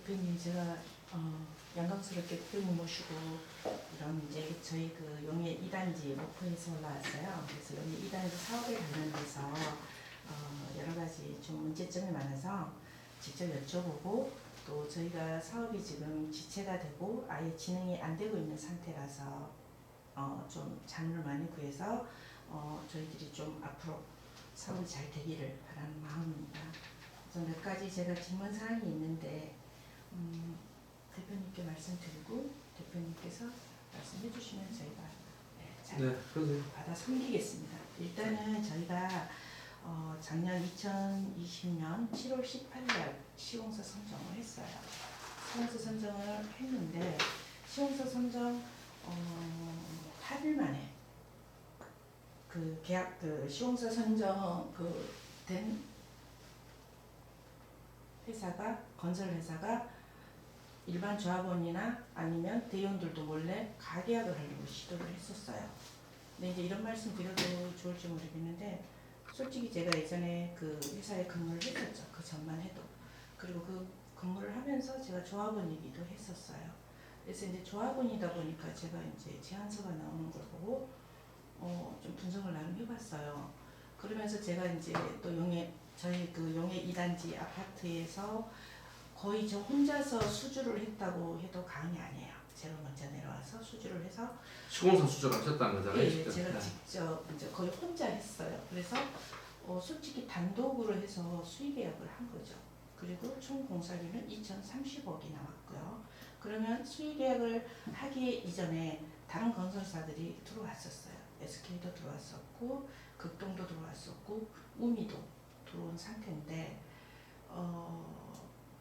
대표님, 제가 영광스럽게 대표님 모시고 이런 이제 저희 그 용해 2단지 목포에서 올라왔어요. 그래서 용해 2단지 사업에 관련돼서 여러 가지 좀 문제점이 많아서 직접 여쭤보고, 또 저희가 사업이 지금 지체가 되고 아예 진행이 안 되고 있는 상태라서 좀 장을 많이 구해서 저희들이 좀 앞으로 사업이 잘 되기를 바라는 마음입니다. 그래서 몇 가지 제가 질문 사항이 있는데 대표님께 말씀드리고 대표님께서 말씀해 주시면 저희가 잘 받아 섬기겠습니다. 일단은 저희가 작년 2020년 7월 18일 시공사 선정을 했어요. 시공사 선정을 했는데 시공사 선정 8일 만에 그 계약 그 시공사 선정 된 회사가, 건설 회사가 일반 조합원이나 아니면 대의원들도 몰래 가계약을 하려고 시도를 했었어요. 근데 이제 이런 말씀 드려도 좋을지 모르겠는데, 솔직히 제가 예전에 그 회사에 근무를 했었죠. 그 전만 해도. 그리고 그 근무를 하면서 제가 조합원이기도 했었어요. 그래서 이제 조합원이다 보니까 제가 이제 제안서가 나오는 걸 보고 좀 분석을 나름 해봤어요. 그러면서 제가 이제 또 저희 그 용해 2단지 아파트에서 거의 저 혼자서 수주를 했다고 해도 과언이 아니에요. 제가 먼저 내려와서 수주를 해서 시공사 수주를 하셨다는 거잖아요. 예, 제가 직접 이제 거의 혼자 했어요. 그래서 솔직히 단독으로 해서 수의계약을 한 거죠. 그리고 총 공사비는 2,030억이 나왔고요. 그러면 수의계약을 하기 이전에 다른 건설사들이 들어왔었어요. SK도 들어왔었고, 극동도 들어왔었고, 우미도 들어온 상태인데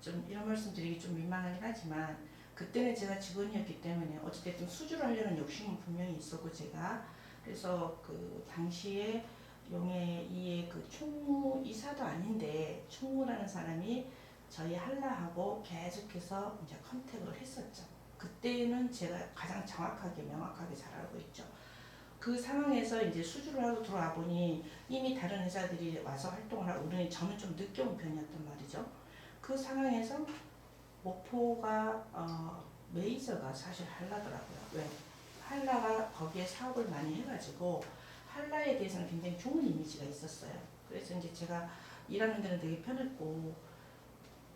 좀 이런 말씀 드리기 좀 민망하긴 하지만, 그때는 제가 직원이었기 때문에 어찌됐든 수주를 하려는 욕심은 분명히 있었고, 제가 그래서 그 당시에 용해 2의 그 총무이사도 아닌데 총무라는 사람이 저희 한라하고 계속해서 이제 컨택을 했었죠. 그때는 제가 가장 정확하게 명확하게 잘 알고 있죠. 그 상황에서 이제 수주를 하고 들어와 보니 이미 다른 회사들이 와서 활동을 하고, 우리는 저는 좀 늦게 온 편이었단 말이죠. 그 상황에서 목포가 메이저가 사실 한라더라고요. 왜? 한라가 거기에 사업을 많이 해가지고 한라에 대해서는 굉장히 좋은 이미지가 있었어요. 그래서 이제 제가 일하는 데는 되게 편했고,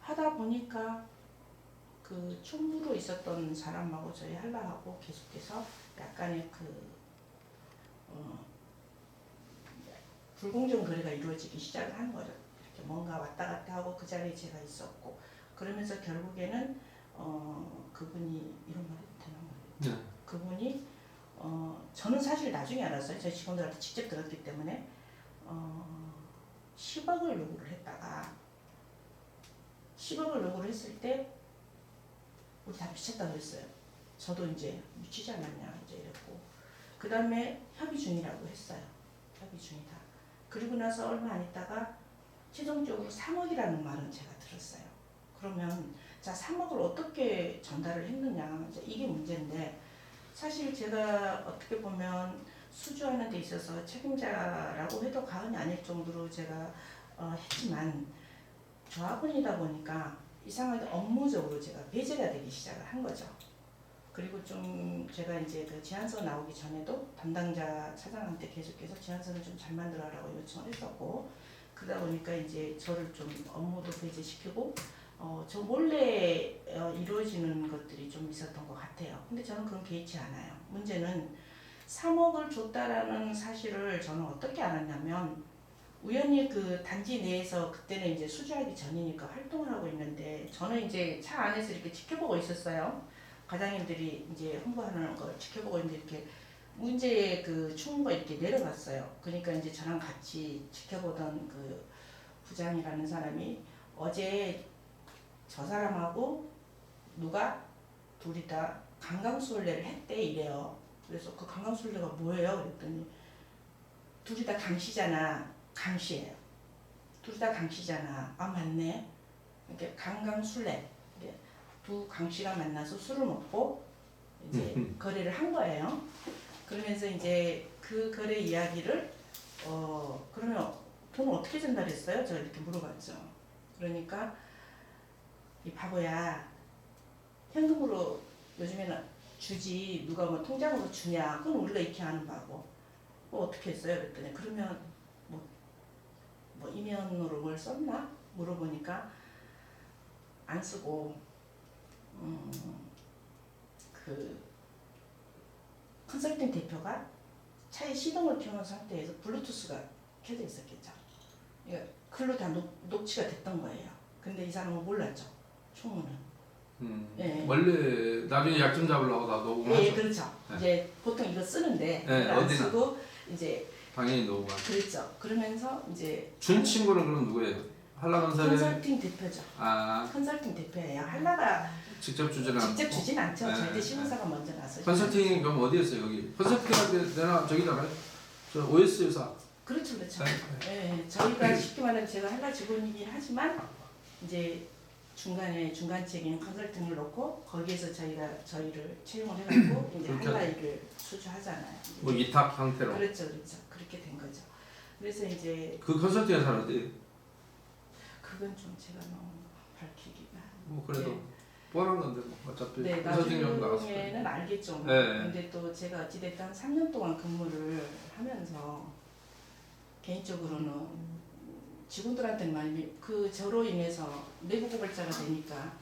하다 보니까 그 총무로 있었던 사람하고 저희 한라하고 계속해서 약간의 불공정 거래가 이루어지기 시작을 한 거죠. 이렇게 뭔가 왔다 갔다 하고 그 자리에 제가 있었고, 그러면서 결국에는 그분이 이런 말 해도 되나 말이에요. 네. 그분이 저는 사실 나중에 알았어요. 저희 직원들한테 직접 들었기 때문에 10억을 요구를 했다가 10억을 요구를 했을 때 우리 다 미쳤다고 그랬어요. 저도 이제 미치지 않았냐 이제 이랬고, 그 다음에 협의 중이라고 했어요. 협의 중이다. 그리고 나서 얼마 안 있다가 최종적으로 3억이라는 말은 제가 들었어요. 그러면 자, 3억을 어떻게 전달을 했느냐, 이제 이게 문제인데, 사실 제가 어떻게 보면 수주하는 데 있어서 책임자라고 해도 과언이 아닐 정도로 제가 했지만, 조합원이다 보니까 이상하게 업무적으로 제가 배제가 되기 시작을 한 거죠. 그리고 좀 제가 이제 그 제안서 나오기 전에도 담당자 차장한테 계속해서 제안서를 좀 잘 만들어라고 요청을 했었고, 그러다 보니까 이제 저를 좀 업무도 배제시키고 저 몰래 이루어지는 것들이 좀 있었던 것 같아요. 근데 저는 그건 개의치 않아요. 문제는 3억을 줬다라는 사실을 저는 어떻게 알았냐면, 우연히 그 단지 내에서 그때는 이제 수주하기 전이니까 활동을 하고 있는데, 저는 이제 차 안에서 이렇게 지켜보고 있었어요. 과장님들이 이제 홍보하는 걸 지켜보고 있는데 이렇게 문제 그 총무가 이렇게 내려갔어요. 그러니까 이제 저랑 같이 지켜보던 그 부장이라는 사람이 어제 저 사람하고 누가 둘이 다 강강술래를 했대 이래요. 그래서 그 강강술래가 뭐예요? 그랬더니 둘이 다 강씨잖아. 강씨예요. 둘이 다 강씨잖아. 아 맞네. 이렇게 강강술래. 두 강씨가 만나서 술을 먹고 이제 거래를 한 거예요. 그러면서 이제 그 거래 이야기를 그러면 돈을 어떻게 전달했어요? 제가 이렇게 물어봤죠. 그러니까 이 바보야, 현금으로 요즘에는 주지 누가 뭐 통장으로 주냐 그건 우리가 익히 아는 바고 뭐 어떻게 했어요 그랬더니 그러면 뭐 이면으로 뭘 썼나 물어보니까 안 쓰고 그 컨설팅 대표가 차에 시동을 켜놓은 상태에서 블루투스가 켜져 있었겠죠. 그러니까 글로 다 녹취가 됐던 거예요. 근데 이 사람은 몰랐죠. 총무는. 예. 원래 나중에 약점 잡으려고 다 녹음하죠. 예, 그렇죠. 네. 이제 보통 이거 쓰는데 네, 이걸 안 어디나. 쓰고 이제 당연히 녹음하죠. 그랬죠. 그러면서 이제 준 친구는 그럼 누구예요? 한라건설의 컨설팅 대표죠. 아 컨설팅 대표예요. 한나가 직접 주지는 않고. 직접 주진 않죠. 네, 절대 네. 시공사가 먼저 나서. 컨설팅이 그럼 어디였어요 여기? 컨설팅할 때 내가 저기잖아요. 저 OS 회사. 그렇죠, 그렇죠. 네. 예, 저희가 쉽게 말하면 제가 한나 직원이긴 하지만 이제 중간에 중간책인 컨설팅을 놓고 거기에서 저희를 채용을 해갖고 이제 그렇게 한나 일을 수주하잖아요. 뭐 위탁 상태로. 그렇죠, 그렇죠. 그렇게 된 거죠. 그래서 이제 그 컨설팅 회사는 어디? 그건 좀 제가 너무 밝히기가. 뭐 그래도 네. 뻔한 건데 뭐 어차피 네, 컨설팅 좀 나갔을 거예요. 나중에는 알겠죠. 뭐. 네. 근데 또 제가 어찌됐든 한 3년 동안 근무를 하면서 개인적으로는 직원들한테는 많이 그 저로 인해서 내부 고발자가 되니까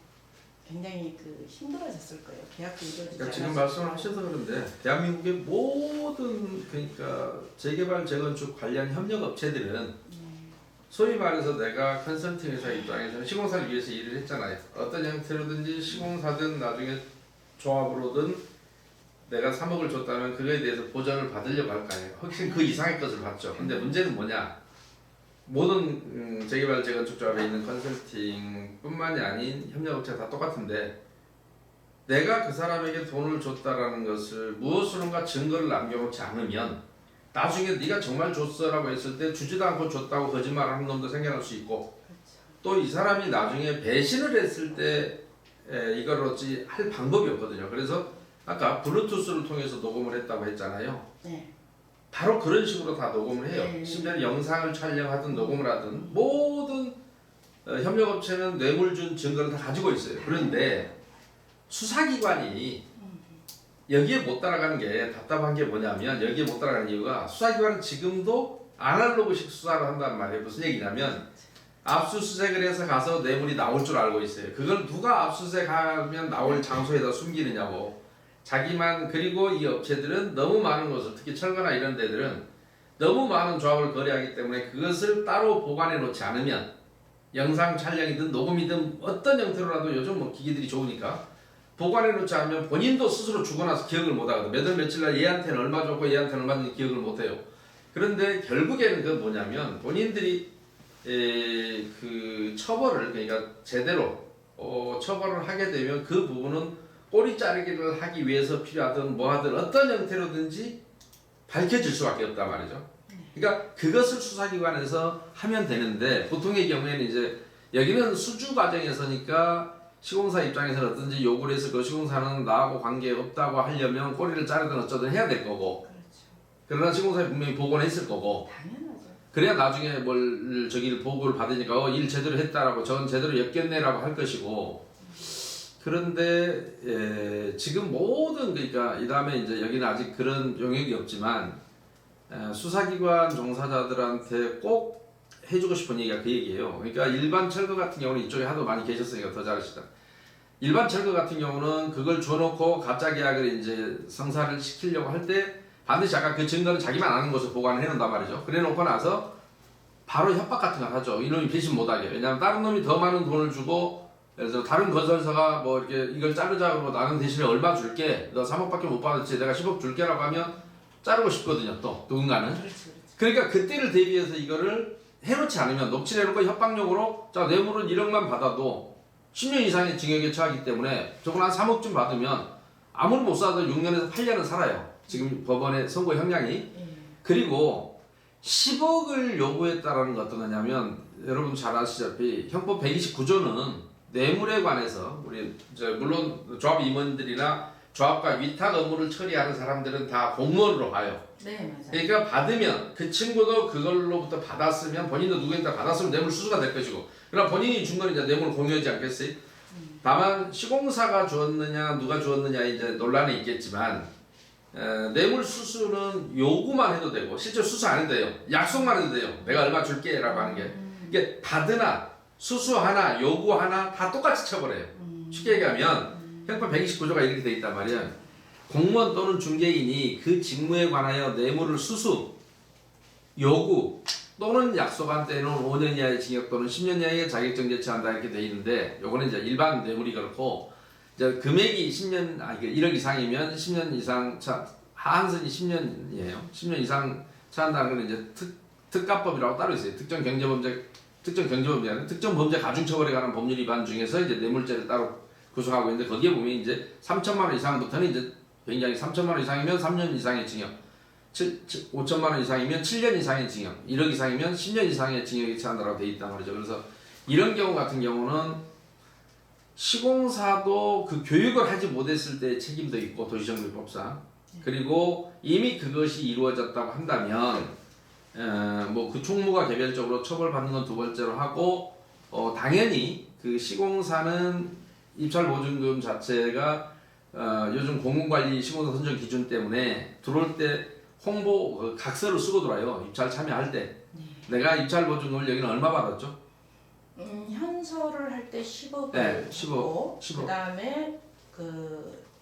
굉장히 그 힘들어졌을 거예요. 계약도 이루어지지 그러니까 지금 않아서. 말씀을 하셔서 그런데 대한민국의 모든 그러니까 재개발 재건축 관련 협력 업체들은 소위 말해서 내가 컨설팅 회사 입장에서는 시공사를 위해서 일을 했잖아요. 어떤 형태로든지 시공사든 나중에 조합으로든 내가 3억을 줬다면 그거에 대해서 보전을 받으려고 할 거 아니에요. 훨씬 그 이상의 것을 받죠. 근데 문제는 뭐냐? 모든 재개발 재건축 조합에 있는 컨설팅뿐만이 아닌 협력업체가 다 똑같은데 내가 그 사람에게 돈을 줬다라는 것을 무엇으론가 증거를 남겨놓지 않으면 나중에 네가 정말 줬어라고 했을 때 주지도 않고 줬다고 거짓말하는 놈도 생겨날 수 있고 또 이 사람이 나중에 배신을 했을 때 이걸 어찌 할 방법이 없거든요. 그래서 아까 블루투스를 통해서 녹음을 했다고 했잖아요. 네. 바로 그런 식으로 다 녹음을 해요. 네. 심지어 영상을 촬영하든 녹음을 하든 모든 협력업체는 뇌물 준 증거를 다 가지고 있어요. 그런데 수사기관이 여기에 못 따라가는 게 답답한 게 뭐냐면 여기에 못 따라가는 이유가 수사기관은 지금도 아날로그식 수사를 한단 말이에요. 무슨 얘기냐면 압수수색을 해서 가서 뇌물이 나올 줄 알고 있어요. 그걸 누가 압수수색하면 나올 장소에다 숨기느냐고. 자기만 그리고 이 업체들은 너무 많은 것을 특히 철거나 이런 데들은 너무 많은 조합을 거래하기 때문에 그것을 따로 보관해 놓지 않으면 영상 촬영이든 녹음이든 어떤 형태로라도 요즘 뭐 기기들이 좋으니까 보관해 놓지 않으면 본인도 스스로 죽어나서 기억을 못 하거든. 몇 월 며칠 날 얘한테는 얼마 줬고 얘한테는 얼마 줬는지 기억을 못 해요. 그런데 결국에는 그건 뭐냐면 본인들이 그 처벌을 그러니까 제대로 처벌을 하게 되면 그 부분은 꼬리 자르기를 하기 위해서 필요하든 뭐하든 어떤 형태로든지 밝혀질 수밖에 없단 말이죠. 그러니까 그것을 수사기관에서 하면 되는데 보통의 경우에는 이제 여기는 수주 과정에서니까 시공사 입장에서는 어떤지 요구를 해서 그 시공사는 나하고 관계없다고 하려면 꼬리를 자르든 어쩌든 해야 될 거고 그렇죠. 그러나 시공사에 분명히 보고는 했을 거고 당연하죠. 그래야 나중에 뭘 저기를 보고를 받으니까 일 제대로 했다라고 전 제대로 엮였네라고 할 것이고 그런데 지금 모든 그러니까 이 다음에 이제 여기는 아직 그런 용역이 없지만 수사기관 종사자들한테 꼭 해주고 싶은 얘기가 그 얘기예요. 그러니까 일반 철거 같은 경우는 이쪽에 하도 많이 계셨으니까 더 잘하시다. 일반 철거 같은 경우는 그걸 줘놓고 가짜 계약을 이제 성사를 시키려고 할 때 반드시 아까 그 증거는 자기만 아는 것을 보관을 해놓는단 말이죠. 그래놓고 나서 바로 협박 같은 걸 하죠. 이놈이 배신 못하게. 왜냐하면 다른 놈이 더 많은 돈을 주고 예를 들어 다른 건설사가 뭐 이렇게 이걸 자르자 그러고 나는 대신에 얼마 줄게. 너 3억밖에 못 받았지. 내가 10억 줄게라고 하면 자르고 싶거든요. 또 누군가는. 그러니까 그때를 대비해서 이거를 해놓지 않으면 녹취해놓고 협박용으로 자 뇌물은 1억만 받아도 10년 이상의 징역에 처하기 때문에 저건 한 3억쯤 받으면 아무리 못 살아도 6년에서 8년은 살아요. 지금 법원의 선고 형량이. 그리고 10억을 요구했다라는 건 어떤 거냐면 여러분 잘 아시다시피 형법 129조는 뇌물에 관해서 우리 물론 조합 임원들이나 조합과 위탁 업무를 처리하는 사람들은 다 공무원으로 봐요. 네, 맞아요. 그러니까 받으면 그 친구도 그걸로부터 받았으면 본인도 누구한테 받았으면 뇌물 수수가 될 것이고 그럼 본인이 준 거는 이제 뇌물을 공유하지 않겠어요? 다만 시공사가 주었느냐 누가 주었느냐 이제 논란이 있겠지만 뇌물 수수는 요구만 해도 되고 실제 수수 안 해도 돼요. 약속만 해도 돼요. 내가 얼마 줄게라고 하는 게 이게 받으나 수수하나 요구하나 다 똑같이 처벌해요. 쉽게 얘기하면 형법 129조가 이렇게 돼 있단 말이에요. 공무원 또는 중개인이 그 직무에 관하여 뇌물을 수수, 요구 또는 약속한 때는 5년 이하의 징역 또는 10년 이하의 자격정 제치한다 이렇게 돼 있는데 요거는 이제 일반 뇌물이 그렇고 이제 금액이 10년 1억 이상이면 10년 이상 하한선이 10년이에요. 10년 이상 차한다는 건 이제 특가법이라고 따로 있어요. 특정 경제범죄 아니라 특정 범죄 가중처벌에 관한 법률 위반 중에서 이제 뇌물죄를 따로 구성하고 있는데 거기에 보면 이제 3천만 원 이상부터는 이제 굉장히 3천만 원 이상이면 3년 이상의 징역, 5천만 원 이상이면 7년 이상의 징역, 1억 이상이면 10년 이상의 징역에 처한다고 돼 있단 말이죠. 그래서 이런 경우 같은 경우는 시공사도 그 교육을 하지 못했을 때 책임도 있고 도시정비법상 그리고 이미 그것이 이루어졌다고 한다면 뭐 그 총무가 개별적으로 처벌받는 건 두 번째로 하고 당연히 그 시공사는 입찰보증금 자체가 요즘 공공관리 시공사 선정 기준 때문에 들어올 때 홍보 각서를 쓰고 들어와요. 입찰 참여할 때 내가 입찰보증금을 여기는 얼마 받았죠? 현서를 할 때 10억을 네, 10억. 그다음에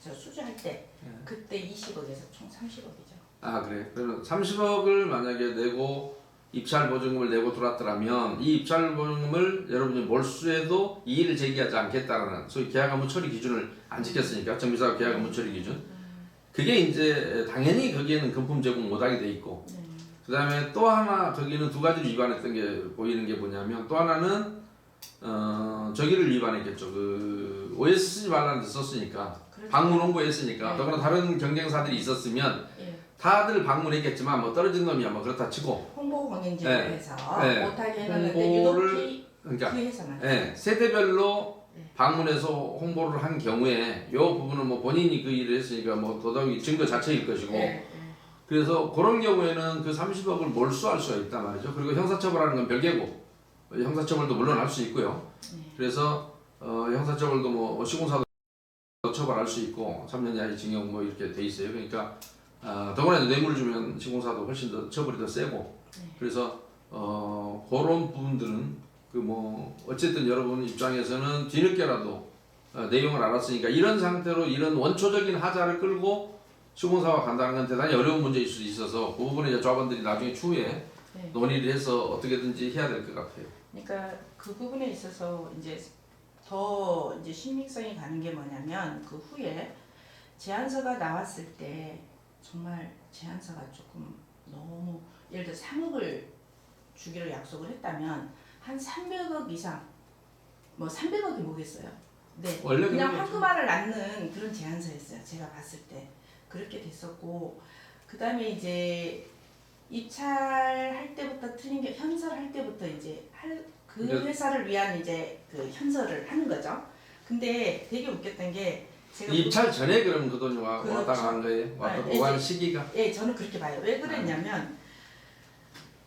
저 수주할 때 그때 20억에서 총 30억이죠. 아 그래. 그러면 30억을 만약에 내고 입찰 보증금을 내고 들어왔더라면 이 입찰 보증금을 여러분이 몰수해도 이의를 제기하지 않겠다라는 소위 계약 업무 처리 기준을 안 지켰으니까 정비사업 계약 업무 처리 기준 그게 이제 당연히 거기에는 금품 제공 못하게 돼 있고 그 다음에 또 하나 거기는 두 가지를 위반했던 게 보이는 게 뭐냐면 또 하나는 저기를 위반했겠죠. 그 OS 쓰지 말라는 데 썼으니까 그렇죠. 방문 홍보에 했으니까 네. 더구나 다른 경쟁사들이 있었으면 예. 다들 방문했겠지만 뭐 떨어진 놈이야 뭐 그렇다 치고 홍보 경쟁제로 네. 해서 네. 못하게 해놨는데 홍보를 유독히 그러니까 그 회사만 세대별로 네. 방문해서 홍보를 한 경우에 이 부분은 뭐 본인이 그 일을 했으니까 뭐 더더욱 증거 자체일 것이고 네. 그래서 그런 경우에는 그 30억을 몰수할 수가 있단 말이죠. 그리고 형사처벌하는 건 별개고 형사처벌도 물론 할 수 있고요. 그래서 형사처벌도 뭐 시공사도 처벌할 수 있고 3년 이하의 징역 뭐 이렇게 돼 있어요. 그러니까 더구나 뇌물 주면 시공사도 훨씬 더 처벌이 더 세고 그래서 그런 부분들은 그 뭐 어쨌든 여러분 입장에서는 뒤늦게라도 내용을 알았으니까 이런 상태로 이런 원초적인 하자를 끌고 시공사와 간다는 건 대단히 어려운 문제일 수 있어서 그 부분에 이제 조합원들이 나중에 추후에 네. 논의를 해서 어떻게든지 해야 될 것 같아요. 그러니까 그 부분에 있어서 이제 더 이제 신빙성이 가는 게 뭐냐면 그 후에 제안서가 나왔을 때 정말 제안서가 조금 너무 예를 들어 3억을 주기로 약속을 했다면 한 300억 이상 뭐 300억이 뭐겠어요. 네. 원래 그냥 그런 황금알을 낳는 그런 제안서였어요. 제가 봤을 때 그렇게 됐었고 그다음에 이제 입찰할 때부터 틀린 게 현설할 때부터 이제 그 회사를 위한 이제 그 현설을 하는 거죠. 근데 되게 웃겼던 게 제가 입찰 전에 그럼 그 돈이 그렇죠. 왔다 간 거예요? 왔다 네, 오간 시기가? 예, 저는 그렇게 봐요. 왜 그랬냐면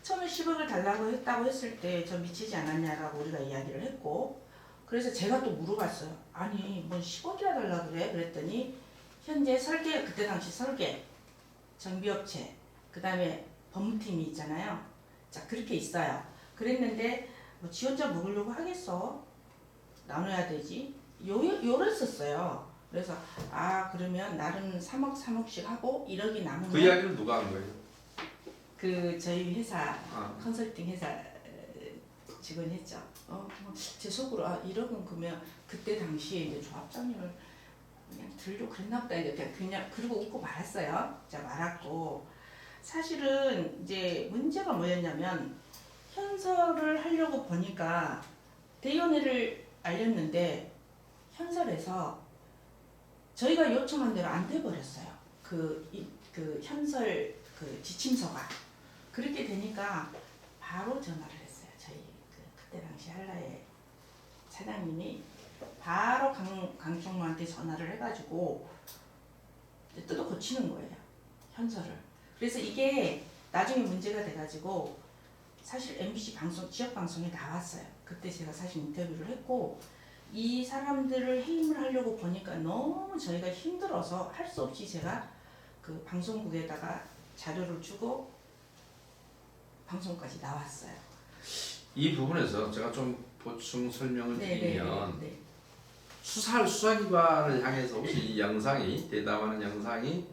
처음에 10억을 달라고 했다고 했을 때 저 미치지 않았냐라고 우리가 이야기를 했고 그래서 제가 또 물어봤어요. 아니 뭔 10억이나 달라고 그래? 그랬더니 현재 설계 그때 당시 설계 정비업체 그 다음에 법무팀이 있잖아요. 자 그렇게 있어요. 그랬는데 뭐 지원자 먹으려고 하겠어? 나눠야 되지? 요랬었어요. 그래서 그러면 나름 3억씩 하고 1억이 남으면 그 이야기를 누가 한 거예요? 그 저희 회사 컨설팅 회사 직원이 했죠. 제 속으로 1억은 그러면 그때 당시에 이제 조합장님을 그냥 들려 그랬나 보다 이제 그냥 그리고 웃고 말았어요. 자 말았고 사실은 이제 문제가 뭐였냐면 현설을 하려고 보니까 대연회를 알렸는데 현설에서 저희가 요청한 대로 안 돼버렸어요. 그 현설 그 지침서가 그렇게 되니까 바로 전화를 했어요. 저희 그때 당시 한라의 사장님이 바로 강총무한테 전화를 해가지고 뜯어 고치는 거예요. 현설을. 그래서 이게 나중에 문제가 돼가지고 사실 MBC 방송 지역 방송에 나왔어요. 그때 제가 사실 인터뷰를 했고 이 사람들을 해임을 하려고 보니까 너무 저희가 힘들어서 할 수 없이 제가 그 방송국에다가 자료를 주고 방송까지 나왔어요. 이 부분에서 제가 좀 보충 설명을 드리면 네. 수사할 수사기관을 향해서 혹시 이 영상이 대담하는 영상이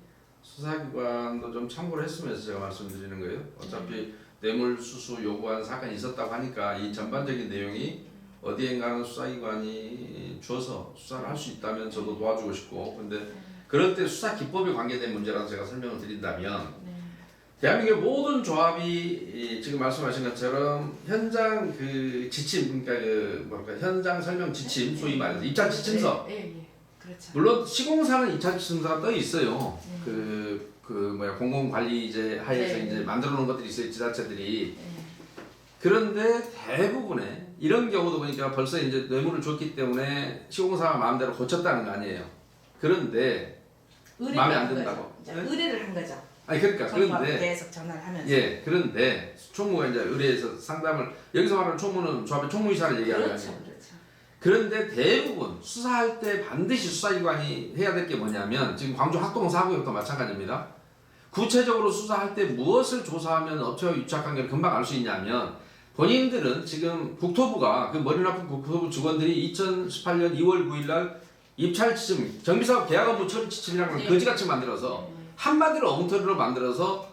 수사기관도 좀 참고를 했으면 해서 제가 말씀드리는 거예요. 어차피 뇌물수수 요구한 사건이 있었다고 하니까 이 전반적인 내용이 어디엔가는 수사기관이 주어서 수사를 할 수 있다면 저도 도와주고 싶고, 근데 그럴 때 수사 기법에 관계된 문제라서 제가 설명을 드린다면 대한민국의 모든 조합이 지금 말씀하신 것처럼 현장 그 지침, 그러니까 그 뭐랄까 현장 설명 지침, 소위 말해서 입찰 지침서. 그렇죠. 물론 시공사는 입찰 지침서가 떠 있어요. 네. 공공관리제 하에서 네. 이제 만들어 놓은 것들이 있어요, 지자체들이. 네. 그런데 대부분의 이런 경우도 보니까 벌써 이제 뇌물을 줬기 때문에 시공사가 마음대로 고쳤다는 거 아니에요. 그런데 마음에 안 든다고. 네? 의뢰를 한 거죠. 아니 그러니까 그런데 계속 전화를 하면서. 예, 그런데 총무가 이제 의뢰해서 상담을, 여기서 말하는 총무는 조합의 총무이사를 얘기하는 거 아니에요. 그렇죠. 그런데 대부분 수사할 때 반드시 수사기관이 해야 될 게 뭐냐면, 지금 광주 학동사고역도 마찬가지입니다. 구체적으로 수사할 때 무엇을 조사하면 업체와 유착관계를 금방 알 수 있냐면, 본인들은 지금 국토부가 그 머리 나쁜 국토부 직원들이 2018년 2월 9일날 입찰 지침, 정비사업 계약 업무 처리 지침이라는 걸 거지같이 만들어서 한마디로 엉터리로 만들어서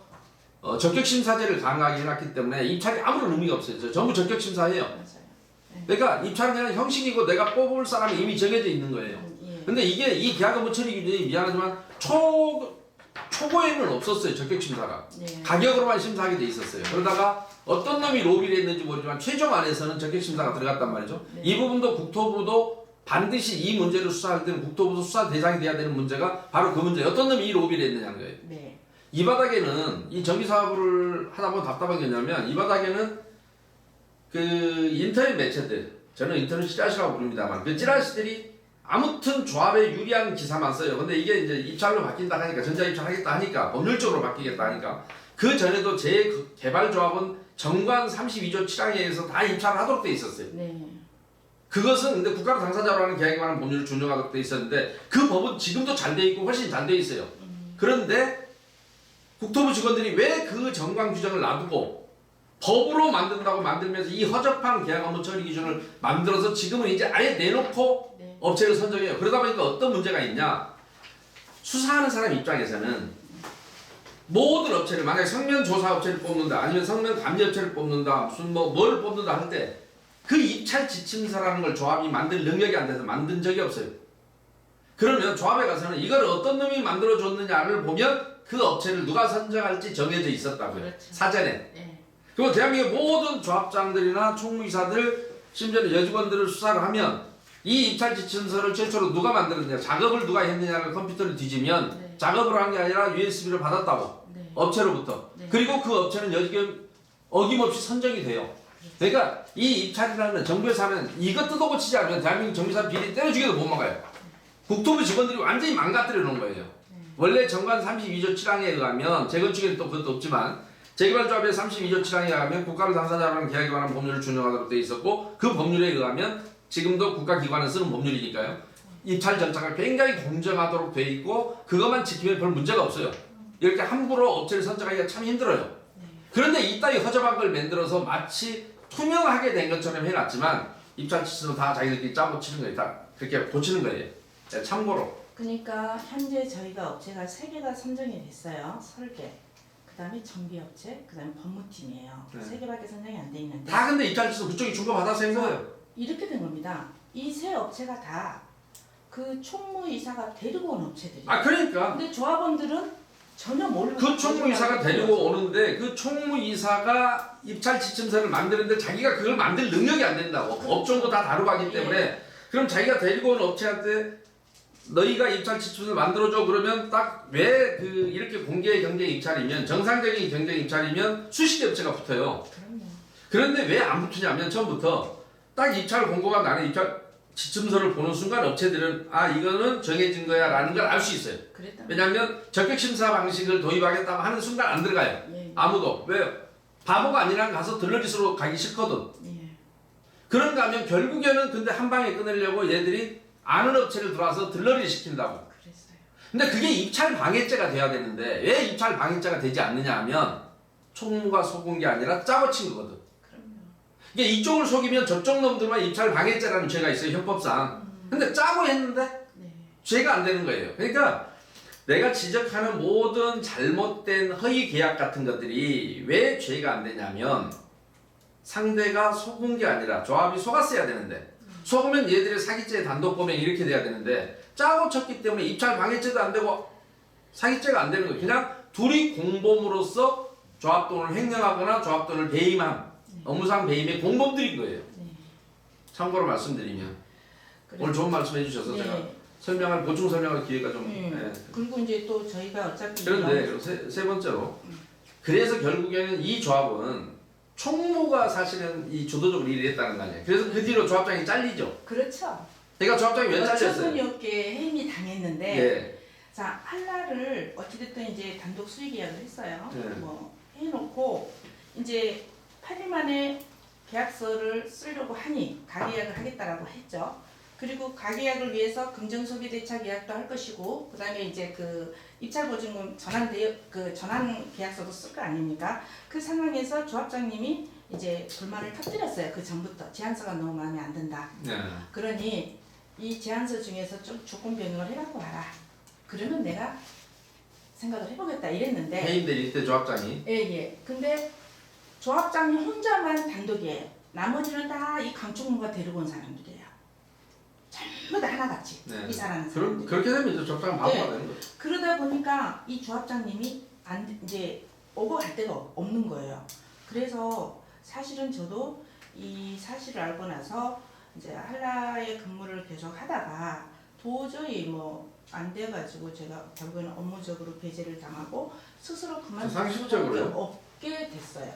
적격심사제를 강하게 해놨기 때문에 입찰이 아무런 의미가 없어요. 전부 적격심사예요. 맞아요. 그러니까 입찰은 그냥 형식이고 내가 뽑을 사람이 이미 정해져 있는 거예요. 근데 이게 이 계약 업무 처리 기준이 미안하지만 초고에는 없었어요. 적격심사가. 가격으로만 심사하게 돼 있었어요. 그러다가 어떤 놈이 로비를 했는지 모르지만 최종 안에서는 적격심사가 들어갔단 말이죠. 이 부분도 국토부도 반드시 이 문제를 수사할 때는 국토부도 수사 대상이 돼야 되는 문제가 바로 그 문제예요. 어떤 놈이 이 로비를 했느냐는 거예요. 네. 이 바닥에는 이 정비사업을 하다 보면 답답한 게 뭐냐면, 이 바닥에는 그 인터넷 매체들, 저는 인터넷 찌라시라고 부릅니다만, 그 찌라시들이 아무튼 조합에 유리한 기사만 써요. 근데 이게 이제 입찰로 바뀐다 하니까, 전자입찰하겠다 하니까, 법률적으로 바뀌겠다 하니까, 그 전에도 제 개발조합은 정관 32조 7항에 의해서 다 입찰을 하도록 돼 있었어요. 네. 그것은 근데 국가로 당사자로 하는 계약에 관한 법률을 준용하도록 돼 있었는데, 그 법은 지금도 잘 돼 있고 훨씬 잘 돼 있어요. 그런데 국토부 직원들이 왜 그 정관 규정을 놔두고 법으로 만든다고 만들면서 이 허접한 계약 업무 처리 기준을 만들어서 지금은 이제 아예 내놓고 업체를 선정해요. 그러다 보니까 어떤 문제가 있냐, 수사하는 사람 입장에서는 모든 업체를, 만약에 성면 조사 업체를 뽑는다, 아니면 성면 감리 업체를 뽑는다, 무슨 뭘 뽑는다 할 때 그 입찰 지침서라는 걸 조합이 만들 능력이 안 돼서 만든 적이 없어요. 그러면 조합에 가서는 이걸 어떤 놈이 만들어줬느냐를 보면 그 업체를 누가 선정할지 정해져 있었다고요. 그렇죠. 사전에. 네. 그리고 대한민국 모든 조합장들이나 총무이사들, 심지어는 여직원들을 수사를 하면 이 입찰 지침서를 최초로 누가 만들었느냐, 작업을 누가 했느냐를 컴퓨터를 뒤지면 작업을 한 게 아니라 USB를 받았다고. 업체로부터. 그리고 그 업체는 여지껏 어김없이 선정이 돼요. 그러니까 이 입찰이라는 정부에서 하면 이거 뜯어고치지 않으면 대한민국 정비사 비리 때려주기도 못 막아요. 국토부 직원들이 완전히 망가뜨려 놓은 거예요. 원래 정관 32조 7항에 의하면, 재건축에는 또 그것도 없지만 재개발조합의 32조 7항에 의하면 국가를 당사자로 하는 계약에 관한 법률을 준용하도록 되어 있었고, 그 법률에 의하면 지금도 국가기관은 쓰는 법률이니까요, 입찰 절차가 굉장히 공정하도록 되어 있고 그것만 지키면 별 문제가 없어요. 이렇게 함부로 업체를 선정하기가 참 힘들어요. 그런데 이따위 허접한 걸 만들어서 마치 투명하게 된 것처럼 해놨지만 입찰 지침서 다 자기들끼리 짜고 치는 거예요. 다 그렇게 고치는 거예요. 참고로. 그러니까 현재 저희가 업체가 3개가 선정이 됐어요. 설계, 그다음에 정비업체, 그다음에 법무팀이에요. 3개밖에 선정이 안 돼 있는데 다 근데 입찰 지침서 그쪽이 준거 받아서 한 거예요. 이렇게 된 겁니다. 이 세 업체가 다 그 총무이사가 데리고 온 업체들이에요. 그러니까. 근데 조합원들은 전혀 모르고 그 총무이사가 데리고 오는데 그 총무이사가 입찰 지침서를 만드는데 자기가 그걸 만들 능력이 안 된다고. 업종도 다 다르고 하기 때문에. 그럼 자기가 데리고 온 업체한테 너희가 입찰 지침서를 만들어줘 그러면 딱 왜 그 이렇게 공개 경쟁 입찰이면, 정상적인 경쟁 입찰이면 수십 개 업체가 붙어요. 그런데 왜 안 붙으냐면, 처음부터 딱 입찰 공고가 나는 입찰 지침서를 보는 순간 업체들은 이거는 정해진 거야 라는 걸 알 수 있어요. 왜냐하면 적격심사 방식을 도입하겠다고 하는 순간 안 들어가요. 아무도. 왜? 바보가 아니라 가서 들러리스로 가기 싫거든. 그런가 하면 결국에는 근데 한 방에 끊으려고 얘들이 아는 업체를 들어와서 들러리 시킨다고. 그랬어요. 근데 그게 입찰 방해죄가 돼야 되는데 왜 입찰 방해죄가 되지 않느냐 하면 총무가 속은 게 아니라 짜고 친 거거든. 그럼요. 이게 이쪽을 속이면 저쪽 놈들만 입찰 방해죄라는 죄가 있어요, 형법상. 근데 짜고 했는데 네. 죄가 안 되는 거예요. 그러니까 내가 지적하는 모든 잘못된 허위 계약 같은 것들이 왜 죄가 안 되냐면 상대가 속은 게 아니라 조합이 속았어야 되는데 속으면 얘들의 사기죄 단독 범행 이렇게 돼야 되는데 짜고 쳤기 때문에 입찰 방해죄도 안 되고 사기죄가 안 되는 거예요. 그냥 둘이 공범으로서 조합돈을 횡령하거나 조합돈을 배임한 업무상 배임의 공범들인 거예요. 네. 참고로 말씀드리면 오늘 좋은 말씀 해주셔서 네. 제가 설명할 보충 설명할 기회가 좀. 예. 그리고 이제 또 저희가 어차피 그런데 세 번째로 그래서 결국에는 이 조합은 총무가 사실은 이 주도적으로 일을 했다는 거 아니에요. 그래서 그 뒤로 조합장이 잘리죠. 그렇죠. 그러니까 조합장이 왜 잘렸어요? 어처구니 없게 해임이 당했는데 예. 자 한라를 어찌됐든 이제 단독 수의 계약을 했어요. 네. 뭐 해놓고 이제 8일 만에 계약서를 쓰려고 하니 가계약을 하겠다라고 했죠. 그리고 가계약을 위해서 금전소비 대차 계약도 할 것이고 그다음에 이제 그 입찰보증금 전환 계약서도 쓸 거 아닙니까? 그 상황에서 조합장님이 이제 불만을 터뜨렸어요. 그 전부터 제안서가 너무 마음에 안 든다. 네. 그러니 이 제안서 중에서 좀 조건 변경을 해갖고 와라. 그러면 내가 생각을 해보겠다 이랬는데 해임될 이때 조합장이 예. 근데 조합장님 혼자만 단독이에요. 나머지는 다 이 강충무가 데리고 온 사람들이에요. 전부 다 하나같이 네. 이사라는 사람들. 그렇게 되면 이제 조합장은 바보가 네. 되는 거예요. 그러다 보니까 이 조합장님이 이제 오고 갈 데가 없는 거예요. 그래서 사실은 저도 이 사실을 알고 나서 이제 한라의 근무를 계속 하다가 도저히 뭐 안 돼가지고 제가 결국에는 업무적으로 배제를 당하고 스스로 그만둘 수밖에 상식적으로요? 없게 됐어요.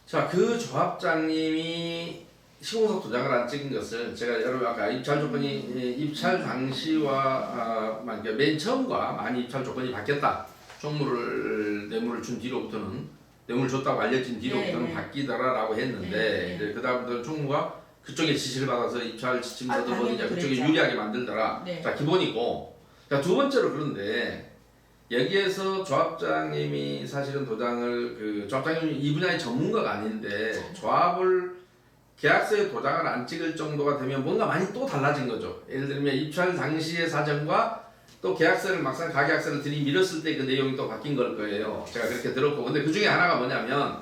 자, 그 조합장님이 시공사 도장을 안 찍은 것을 제가 여러분 아까 입찰 조건이 입찰 당시와 맨 처음과 많이 입찰 조건이 바뀌었다. 총무를 뇌물을 준 뒤로부터는 뇌물 줬다고 알려진 뒤로부터는 네. 바뀌더라라고 했는데 네. 이제 그 다음부터 총무가 그쪽에 지시를 받아서 입찰 지침서도 당연히 이제 그쪽에 그랬죠. 유리하게 만들더라. 네. 자, 기본이고. 자, 두 번째로 그런데 여기에서 조합장님이 사실은 도장을 조합장님이 이 분야의 전문가가 아닌데 조합을 계약서에 도장을 안 찍을 정도가 되면 뭔가 많이 또 달라진 거죠. 예를 들면 입찰 당시의 사정과 또 계약서를 막상 가계약서를 들이밀었을 때 그 내용이 또 바뀐 걸 거예요. 제가 그렇게 들었고 근데 그 중에 하나가 뭐냐면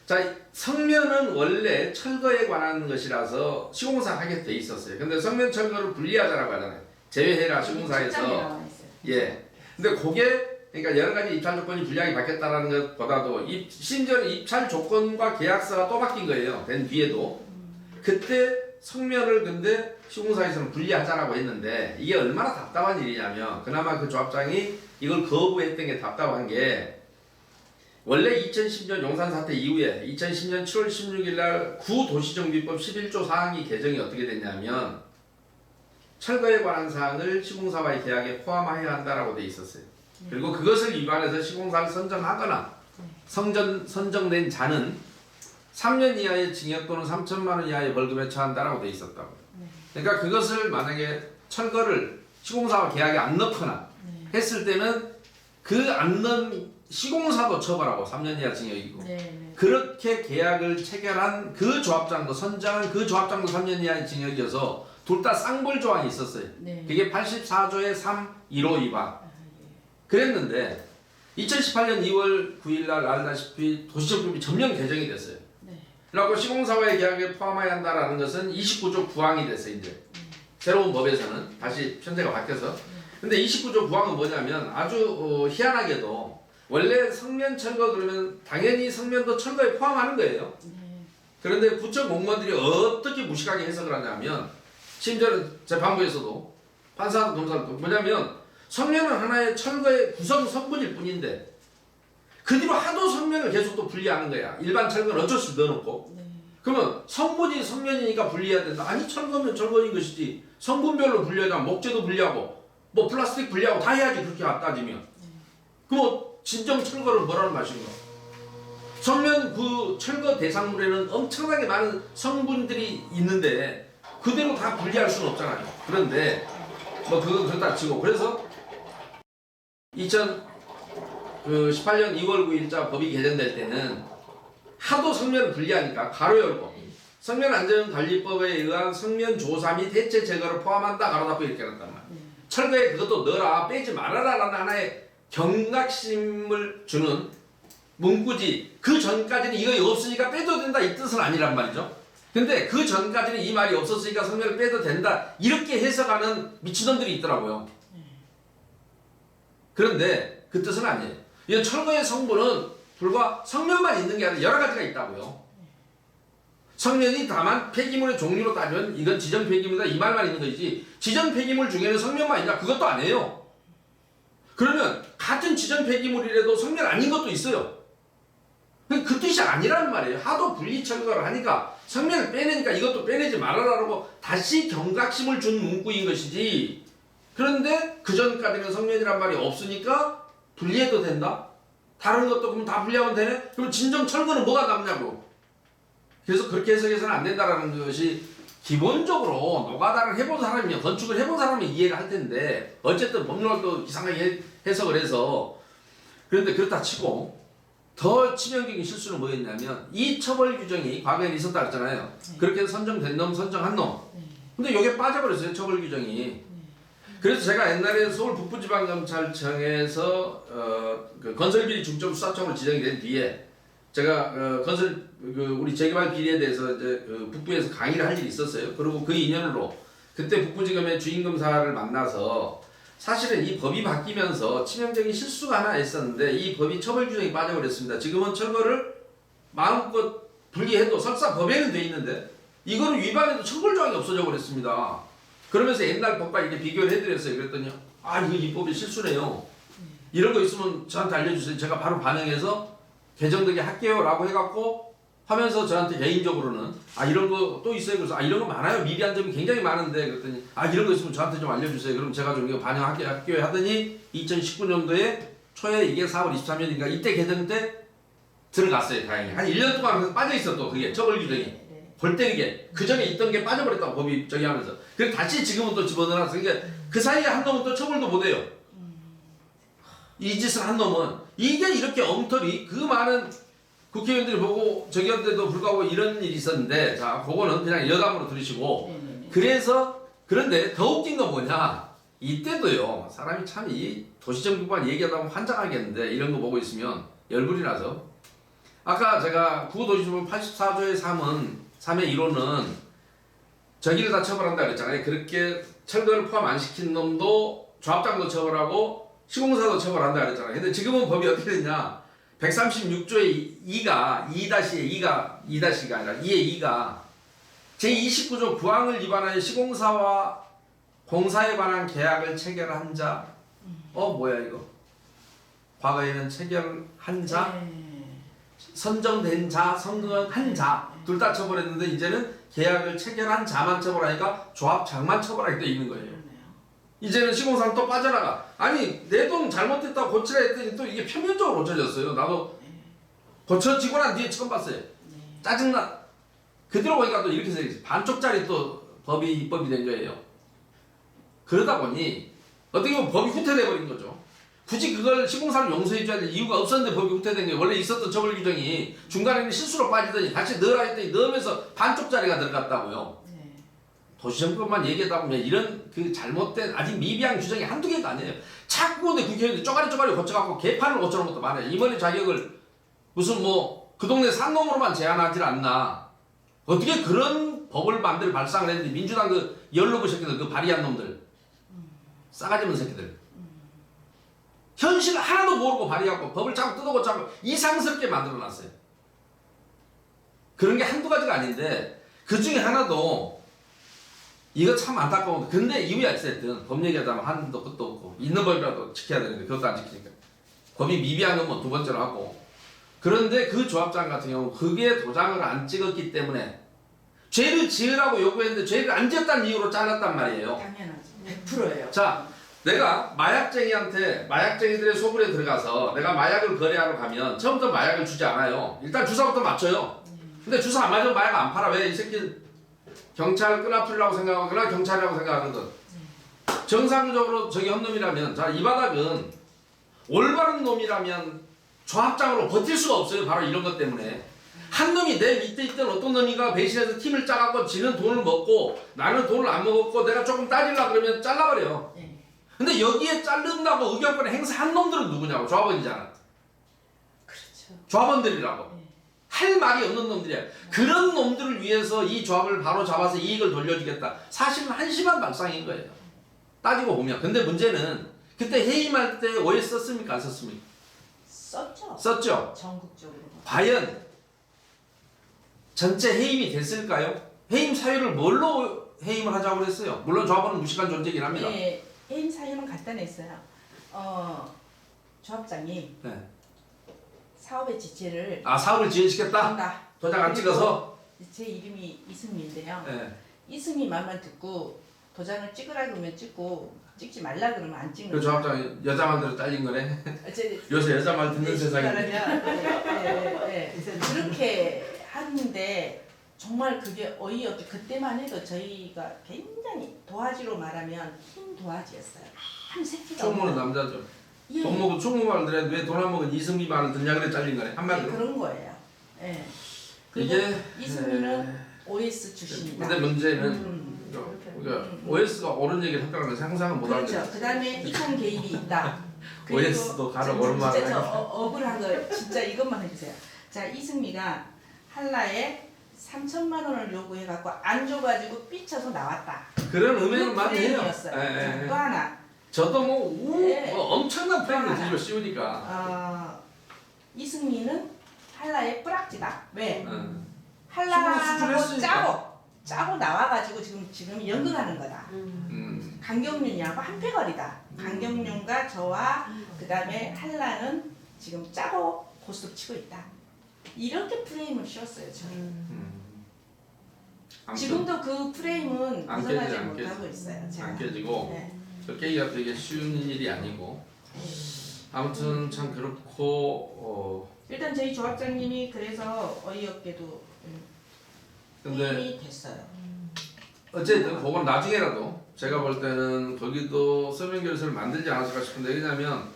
자 성면은 원래 철거에 관한 것이라서 시공사 하게 돼 있었어요. 근데 성면 철거를 분리하자라고 하잖아요. 제외해라 시공사에서. 예. 근데 그게 그러니까 여러 가지 입찰 조건이 불리하게 바뀌었다라는 것보다도 심지어는 입찰 조건과 계약서가 또 바뀐 거예요. 된 뒤에도. 그때 성면을 근데 시공사에서는 분리하자라고 했는데 이게 얼마나 답답한 일이냐면 그나마 그 조합장이 이걸 거부했던 게 답답한 게 원래 2010년 용산 사태 이후에 2010년 7월 16일 날 구도시정비법 11조 사항이 개정이 어떻게 됐냐면 철거에 관한 사항을 시공사와의 계약에 포함해야 한다라고 돼 있었어요. 그리고 그것을 위반해서 시공사를 선정하거나 선정된 자는 3년 이하의 징역 또는 3천만 원 이하의 벌금에 처한다라고 돼 있었다고. 그러니까 그것을 만약에 철거를 시공사와 계약에 안 넣거나 했을 때는 그 안 넣은 시공사도 처벌하고 3년 이하 징역이고 그렇게 계약을 체결한 그 조합장도 선정한 그 조합장도 3년 이하의 징역이어서 둘 다 쌍벌 조항이 있었어요. 그게 84조의 3, 1호 위반. 그랬는데 2018년 2월 9일 날 알다시피 도시정비법이 전면 개정이 됐어요. 그래갖고 시공사와의 계약에 포함해야 한다라는 것은 29조 9항이 됐어요. 이제 새로운 법에서는 다시 편제가 바뀌어서. 근데 29조 9항은 뭐냐면 아주 희한하게도 원래 성면 철거 그러면 당연히 성면도 철거에 포함하는 거예요. 그런데 부처 공무원들이 어떻게 무식하게 해석을 하냐면 심지어는 재판부에서도 판사도 검사도 뭐냐면 성면은 하나의 철거의 구성 성분일 뿐인데 그 뒤로 하도 성면을 계속 또 분리하는 거야. 일반 철거는 어쩔 수 없이 넣어놓고 그러면 성분이 성면이니까 분리해야 된다. 아니 철거면 철거인 것이지 성분별로 분리하자. 목재도 분리하고 뭐 플라스틱 분리하고 다 해야지 그렇게 따지면 그럼 진정 철거를 뭐라는 맛인가. 성면 그 철거 대상물에는 엄청나게 많은 성분들이 있는데 그대로 다 분리할 수는 없잖아요. 그런데 뭐 그건 그렇다 치고 그래서 2018년 2월 9일자 법이 개정될 때는 하도 성면을 분리하니까 가로 열고 성면안전관리법에 의한 성면 조사 및 해체 제거를 포함한다 가로 닫고 이렇게 한단 말이야. 철거에 그것도 넣어라 빼지 말아라라는 하나의 경각심을 주는 문구지 그 전까지는 이거 없으니까 빼도 된다 이 뜻은 아니란 말이죠. 근데 그 전까지는 이 말이 없었으니까 성면을 빼도 된다 이렇게 해석하는 미친놈들이 있더라고요. 그런데 그 뜻은 아니에요. 이건 철거의 성분은 불과 성면만 있는 게 아니라 여러 가지가 있다고요. 성면이 다만 폐기물의 종류로 따지면 이건 지정 폐기물이다 이 말만 있는 거지 지정 폐기물 중에는 성면만 있냐 그것도 아니에요. 그러면 같은 지정 폐기물이라도 성면 아닌 것도 있어요. 그 뜻이 아니란 말이에요. 하도 분리 철거를 하니까 성면을 빼내니까 이것도 빼내지 말아라라고 다시 경각심을 준 문구인 것이지. 그런데 그 전까지는 성면이란 말이 없으니까 분리해도 된다? 다른 것도 그럼 다 분리하면 되네? 그럼 진정 철거는 뭐가 남냐고. 그래서 그렇게 해석해서는 안 된다라는 것이 기본적으로 노가다를 해본 사람이면 건축을 해본 사람이 이해를 할 텐데 어쨌든 법률을 또 이상하게 해석을 해서 그런데 그렇다 치고 더 치명적인 실수는 뭐였냐면 이 처벌 규정이 과거에 있었다 그랬잖아요. 그렇게 해서 선정된 놈, 선정한 놈. 근데 이게 빠져버렸어요. 처벌 규정이. 그래서 제가 옛날에 서울 북부지방검찰청에서 그 건설비리 중점수사청으로 지정이 된 뒤에 제가 우리 재개발 비리에 대해서 이제 북부에서 강의를 할 일이 있었어요. 그리고 그 인연으로 그때 북부지검의 주임검사를 만나서 사실은 이 법이 바뀌면서 치명적인 실수가 하나 있었는데 이 법이 처벌 규정이 빠져버렸습니다. 지금은 철거를 마음껏 분리해도 설사 법에는 돼 있는데 이거를 위반해도 처벌 조항이 없어져 버렸습니다. 그러면서 옛날 법과 이렇게 비교를 해드렸어요. 그랬더니 이거 이 법이 실수네요. 이런 거 있으면 저한테 알려주세요. 제가 바로 반영해서 개정되게 할게요라고 해갖고 하면서 저한테 개인적으로는 이런 거 또 있어요. 그래서 이런 거 많아요. 미비한 점이 굉장히 많은데 그랬더니 이런 거 있으면 저한테 좀 알려주세요. 그럼 제가 좀 이거 반영할게요 하더니 2019년도에 초에 이게 4월 23일인가 이때 개정 때 들어갔어요. 다행히 한 1년 동안 그래서 빠져있어 또 그게 처벌 규정이 볼 때리게 그 전에 있던 게 빠져버렸다고 법이 저기 하면서 그래서 다시 지금은 또 집어넣어서 그러니까 그 사이에 한 놈은 또 처벌도 못해요. 이 짓을 한 놈은 이게 이렇게 엉터리 그 많은 국회의원들이 보고 저기 한데도 불구하고 이런 일이 있었는데 자 그거는 그냥 여담으로 들으시고 그래서 그런데 더 웃긴 건 뭐냐 이때도요 사람이 참 이 도시정비관 얘기하다 보면 환장하겠는데 이런 거 보고 있으면 열불이 나죠. 아까 제가 구도시정비 84조의 3의 1호는 저기를 다 처벌한다 그랬잖아요. 그렇게 철거를 포함 안 시킨 놈도 조합장도 처벌하고 시공사도 처벌한다 그랬잖아요. 근데 지금은 법이 어떻게 됐냐 136조의 2가 2-2가 아니라 2의 2가 제29조 부항을 위반하여 시공사와 공사에 관한 계약을 체결한 자 뭐야 이거 과거에는 체결한 자 선정된 자 선정한 자 둘 다 처벌했는데 이제는 계약을 체결한 자만 처벌하니까 조합장만 처벌하게 돼 있는 거예요. 이제는 시공사는 또 빠져나가. 아니 내 돈 잘못됐다고 고치라 했더니 또 이게 표면적으로 고쳐졌어요. 나도 고쳐지고 난 뒤에 처음 봤어요. 짜증나. 그대로 보니까 또 이렇게 생겼어요. 반쪽짜리 또 법이 입법이 된 거예요. 그러다 보니 어떻게 보면 법이 후퇴돼 버린 거죠. 굳이 그걸 시공사를 용서해 줘야 될 이유가 없었는데 법이 후퇴된 거예요. 원래 있었던 처벌 규정이 중간에는 실수로 빠지더니 다시 넣으라 했더니 넣으면서 반쪽짜리가 들어갔다고요. 도시정비법만 얘기하다 보면 이런 그 잘못된 아직 미비한 규정이 한두 개가 아니에요. 자꾸 근데 국회의원들이 쪼가리 고쳐갖고 개판을 고쳐놓은 것도 많아요. 임원의 자격을 무슨 그 동네 산 놈으로만 제한하질 않나. 어떻게 그런 법을 만들 발상을 했는데 민주당 그 열로그 새끼들 그 발의한 놈들 싸가지 없는 새끼들 현실 하나도 모르고 발의하고 법을 자꾸 뜯어고쳐고 이상스럽게 만들어놨어요. 그런 게 한두 가지가 아닌데 그 중에 하나도 이거 참 안타까운데 근데 이유야 어쨌든 법 얘기하자면 한도 끝도 없고 있는 법이라도 지켜야 되는데 그것도 안 지키니까 법이 미비한 건 두 번째로 하고 그런데 그 조합장 같은 경우 그게 도장을 안 찍었기 때문에 죄를 지으라고 요구했는데 죄를 안 지었다는 이유로 잘랐단 말이에요. 당연하죠. 100%예요. 자 내가 마약쟁이들의 소굴에 들어가서 내가 마약을 거래하러 가면 처음부터 마약을 주지 않아요. 일단 주사부터 맞춰요. 근데 주사 안 맞으면 마약 안 팔아. 왜? 이 새끼 경찰 끄나풀이라고 생각하거나 경찰이라고 생각하거든. 정상적으로 저기 헛놈이라면, 자, 이 바닥은 올바른 놈이라면 조합장으로 버틸 수가 없어요. 바로 이런 것 때문에. 한 놈이 내 밑에 있던 어떤 놈이가 배신해서 팀을 짜갖고 지는 돈을 먹고 나는 돈을 안 먹었고 내가 조금 따지려고 그러면 잘라버려. 근데 여기에 자른다고 의견권을 행사한 놈들은 누구냐고. 조합원이잖아. 그렇죠. 조합원들이라고. 네. 할 말이 없는 놈들이야. 그런 놈들을 위해서 이 조합을 바로 잡아서 이익을 돌려주겠다. 사실은 한심한 발상인 거예요. 따지고 보면. 근데 문제는 그때 해임할 때 OS 썼습니까? 안 썼습니까? 썼죠. 썼죠. 전국적으로. 과연 전체 해임이 됐을까요? 해임 사유를 뭘로 해임을 하자고 그랬어요? 물론 조합원은 무식한 존재긴 합니다. 네, 해임 사유는 간단했어요. 조합장이 네. 사업의 지체를 사업을 지연시켰다? 한다. 도장 안 찍어서? 제 이름이 이승미인데요. 네. 이승미 말만 듣고 도장을 찍으라 그러면 찍고 찍지 말라 그러면 안 찍는 그 조합장이 여자 말대로 잘린 거네. 요새 여자 말 듣는 세상인데. 그렇게 하는데 정말 그게 어이없게 그때만 해도 저희가 굉장히 도화지로 말하면 흰 도화지였어요. 한 새끼가 총무는 남자죠. 예. 돈 먹고 총무 말을 들어야 왜 돈 안 먹은 이승미 말을 듣냐 그래 잘린 거네. 한마디로. 그런 거예요. 예. 그리고 이게 이승미는 OS 출신이다. 근데 문제는 그러니까 OS가 옳은 얘기를 했다는 걸 상상은 못하는 그렇죠. 거죠. 그 다음에 이권 개입이 있다. OS도 간혹 얼마나 진짜 저 억울한 거 진짜 이것만 해주세요. 자, 이승미가 한라에 3천만 원을 요구해갖고 안 줘가지고 삐쳐서 나왔다. 그런 의미는 많이 해요. 프레임이었어요. 자, 또 하나. 저도 네. 뭐 엄청난 프레임을 뒤집어 씌우니까. 이승미는 한라의 뿌락지다. 왜? 수준을 한라하고 했으니까. 짜고 나와가지고 지금 연극하는 거다. 강경윤이하고 한패거리다. 강경윤과 저와 그 다음에 한라는 지금 짜고 고스톱 치고 있다. 이렇게 프레임을 씌웠어요. 저는. 지금도 그 프레임은 안 벗어나지 깨지죠, 안 못하고 있어요. 제가. 안 깨지고 네. 저 깨기가 되게 쉬운 일이 아니고 아무튼 참 그렇고 일단 저희 조합장님이 그래서 어이없게도 근데 해임이 됐어요. 어쨌든 그건 나중에라도 제가 볼 때는 거기도 서명결서를 만들지 않았을까 싶은데 왜냐면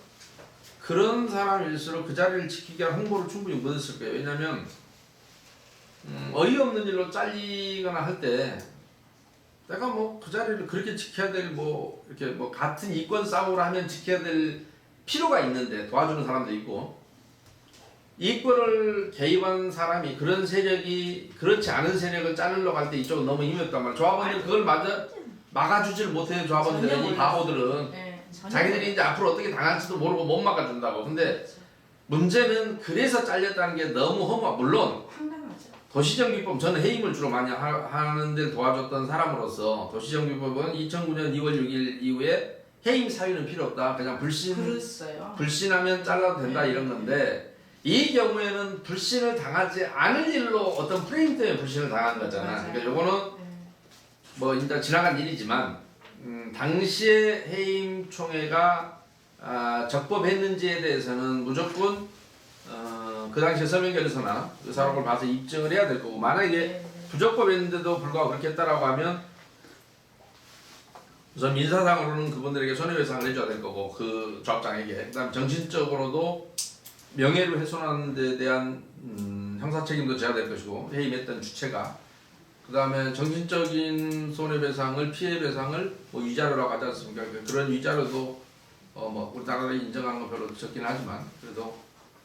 그런 사람일수록 그 자리를 지키기 위한 홍보를 충분히 못했을 거예요. 왜냐면 어이없는 일로 잘리거나 할 때 내가 뭐 그 자리를 그렇게 지켜야 될 뭐 이렇게 뭐 같은 이권 싸움을 하면 지켜야 될 필요가 있는데 도와주는 사람도 있고 이권을 개입한 사람이 그런 세력이 그렇지 않은 세력을 자르려고 할 때 이쪽은 너무 힘이 없단 말이야. 조합원들 그걸 막아주질 못해요. 조합원들은 이 바보들은 자기들이 이제 앞으로 어떻게 당할지도 모르고 못 막아준다고. 근데 문제는 그래서 잘렸다는 게 너무 물론 황당하죠. 도시정비법 저는 해임을 주로 많이 하는 데 도와줬던 사람으로서 도시정비법은 2009년 2월 6일 이후에 해임 사유는 필요 없다. 그냥 불신하면 잘라도 된다 이런 건데 이 경우에는 불신을 당하지 않을 일로 어떤 프레임 때문에 불신을 당한 거잖아. 그러니까 요거는 뭐 일단 지나간 일이지만 당시에 해임 총회가 적법했는지에 대해서는 무조건 그 당시에 서명결에서나 의사록을 봐서 입증을 해야 될 거고 만약에 부적법했는데도 불구하고 그렇게 했다라고 하면 우선 민사상으로는 그분들에게 손해배상을 해줘야 될 거고 그 조합장에게 그다음 정신적으로도 명예를 훼손하는 데 대한 형사 책임도 져야 될 것이고 해임했던 주체가 그 다음에 정신적인 손해배상을 피해배상을 뭐 위자료라고 하지 않습니까? 그런 위자료도 뭐 우리나라에 인정하는 건 별로 적긴 하지만 그래도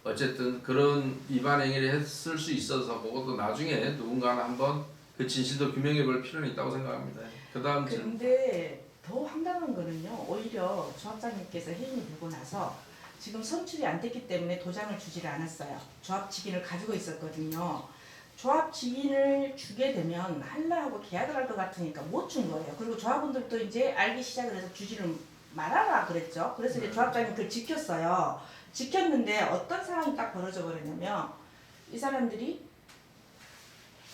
어쨌든 그런 위반 행위를 했을 수 있어서 그것도 나중에 누군가는 한번 그 진실도 규명해 볼 필요는 있다고 생각합니다. 그 다음 근데 더 황당한 거는요. 오히려 조합장님께서 해임이 되고 나서 지금 선출이 안 됐기 때문에 도장을 주지를 않았어요. 조합 직인을 가지고 있었거든요. 조합 직인을 주게 되면 한라하고 계약을 할 것 같으니까 못 준 거예요. 그리고 조합원들도 이제 알기 시작을 해서 주지를 말아라 그랬죠. 그래서 이제 조합장님 그걸 지켰어요. 지켰는데 어떤 상황이 딱 벌어져 버렸냐면 이 사람들이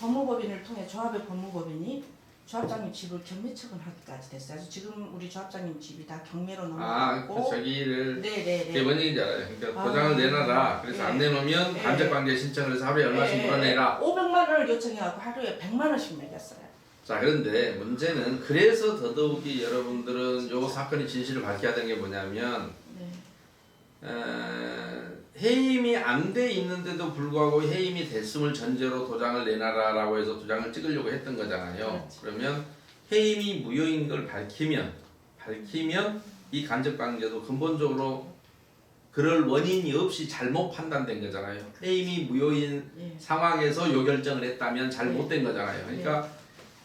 법무법인을 통해 조합의 법무법인이 조합장님 집을 경매 처분하기까지 됐어요. 그래서 지금 우리 조합장님 집이 다 경매로 그 넘어갔고. 저기를 네네네. 그게 뭔 얘기인지 알아요. 그러니까 도장을 내놔라. 그래서 안 내놓으면 네. 간접관계 신청을 해서 하루에 얼마씩 물어내라. 500만 원을 요청해갖고 하루에 100만 원씩 매겼어요. 자, 그런데 문제는 그래서 더더욱이 여러분들은 요 사건의 진실을 밝혀야 되는 게 뭐냐면 네. 해임이 안 돼 있는데도 불구하고 해임이 됐음을 전제로 도장을 내놔라라고 해서 도장을 찍으려고 했던 거잖아요. 그렇죠. 그러면 해임이 무효인 걸 밝히면 이 간접관계도 근본적으로 그럴 원인이 없이 잘못 판단된 거잖아요. 해임이 무효인 예. 상황에서 요 결정을 했다면 잘못된 거잖아요. 그러니까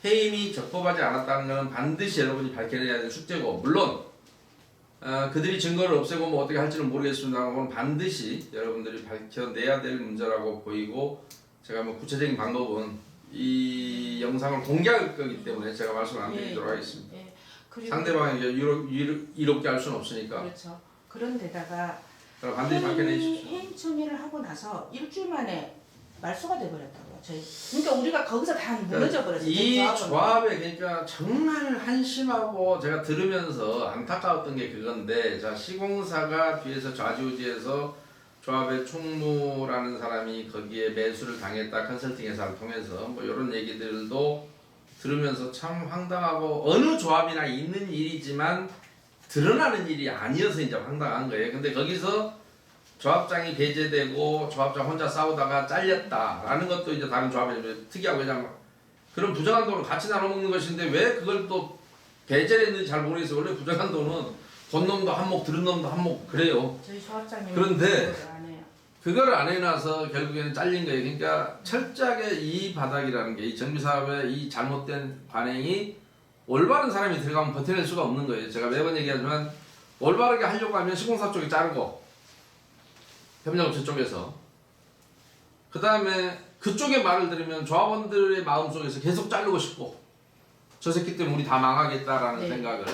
해임이 적법하지 않았다는 것은 반드시 여러분이 밝혀내야 되는 숙제고, 물론 그들이 증거를 없애고 뭐 어떻게 할지는 모르겠습니다만 반드시 여러분들이 밝혀내야 될 문제라고 보이고, 제가 뭐 구체적인 방법은 이 영상을 공개할 거기 때문에 제가 말씀을 안 드리도록 하겠습니다. 예. 그리고 상대방에게 이롭게 할 수는 없으니까. 그렇죠. 그런데다가 반드시 밝혀내십시오. 해임 청의를 하고 나서 일주일 만에 말소가 돼버렸다고요. 그러니까 우리가 거기서 다 무너져 버렸어요. 이 조합에 그러니까 정말 한심하고 제가 들으면서 안타까웠던 게 그건데, 자, 시공사가 뒤에서 좌지우지해서 조합의 총무라는 사람이 거기에 매수를 당했다, 컨설팅 회사를 통해서 뭐 이런 얘기들도 들으면서 참 황당하고, 어느 조합이나 있는 일이지만 드러나는 일이 아니어서 이제 황당한 거예요. 근데 거기서 조합장이 배제되고 조합장 혼자 싸우다가 잘렸다라는 것도 이제 다른 조합에 특이하고, 그냥 그런 부정한 돈을 같이 나눠 먹는 것인데 왜 그걸 또 배제를 했는지 잘 모르겠어요. 원래 부정한 돈은 본 놈도 한몫 들은 놈도 한몫 그래요. 저희 조합장님 그런데 안 해요. 그걸 안 해놔서 결국에는 잘린 거예요. 그러니까 철저하게 이 바닥이라는 게, 이 정비사업의 이 잘못된 관행이 올바른 사람이 들어가면 버텨낼 수가 없는 거예요. 제가 매번 얘기하지만 올바르게 하려고 하면 시공사 쪽이 자르고 협력업체 쪽에서, 그 다음에 그쪽의 말을 들으면 조합원들의 마음속에서 계속 자르고 싶고, 저 새끼 때문에 우리 다 망하겠다라는 생각을.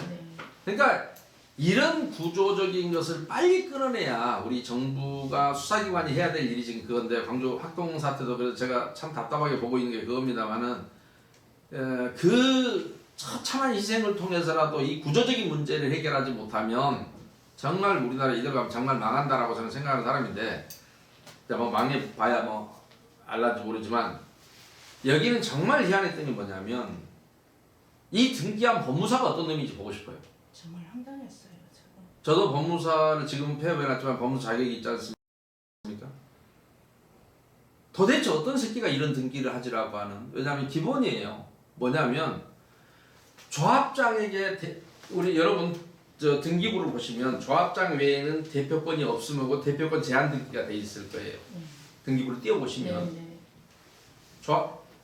그러니까 이런 구조적인 것을 빨리 끌어내야 우리 정부가 수사기관이 해야 될 일이 지금 그건데, 광주 학동 사태도 그래서 제가 참 답답하게 보고 있는 게 그겁니다만은, 그 처참한 희생을 통해서라도 이 구조적인 문제를 해결하지 못하면 정말 우리나라 이대로 가면 정말 망한다라고 저는 생각하는 사람인데, 뭐 망해봐야 뭐 알란지 모르지만, 여기는 정말 희한했던 게 뭐냐면 이 등기한 법무사가 어떤 놈인지 보고 싶어요. 정말 황당했어요. 저도 법무사를 지금 폐업해놨지만 법무사 자격이 있지 않습니까? 도대체 어떤 새끼가 이런 등기를 하지라고 하는, 왜냐하면 기본이에요. 뭐냐면 조합장에게 우리 여러분 저 등기부를 보시면 조합장 외에는 대표권이 없으면 대표권 제한 등기가 돼 있을 거예요. 등기부를 띄워보시면.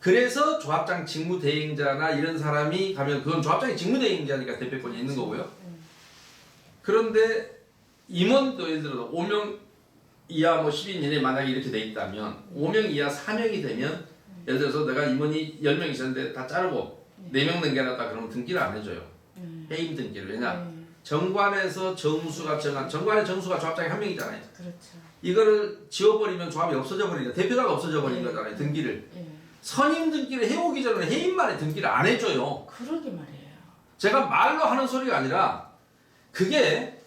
그래서 조합장 직무대행자나 이런 사람이 가면 그건 조합장이 직무대행자니까 대표권이 있는 거고요. 그런데 임원도 예를 들어 5명 이하 뭐 10인 이내 만약에 이렇게 돼 있다면 5명 이하 4명이 되면, 예를 들어서 내가 임원이 10명 있었는데 다 자르고 4명 넘겨놨다 그러면 등기를 안 해줘요. 해임 등기를. 왜냐? 정관에서 정수가 정한, 정관의 정수가 조합장이 한 명이잖아요. 그렇죠. 이거를 지워버리면 조합이 없어져 버리니까 대표자가 없어져 버린 거잖아요. 등기를. 선임 등기를 해오기 전에 해임만에 등기를 안 해줘요. 그러게 말이에요. 제가 말로 하는 소리가 아니라 그게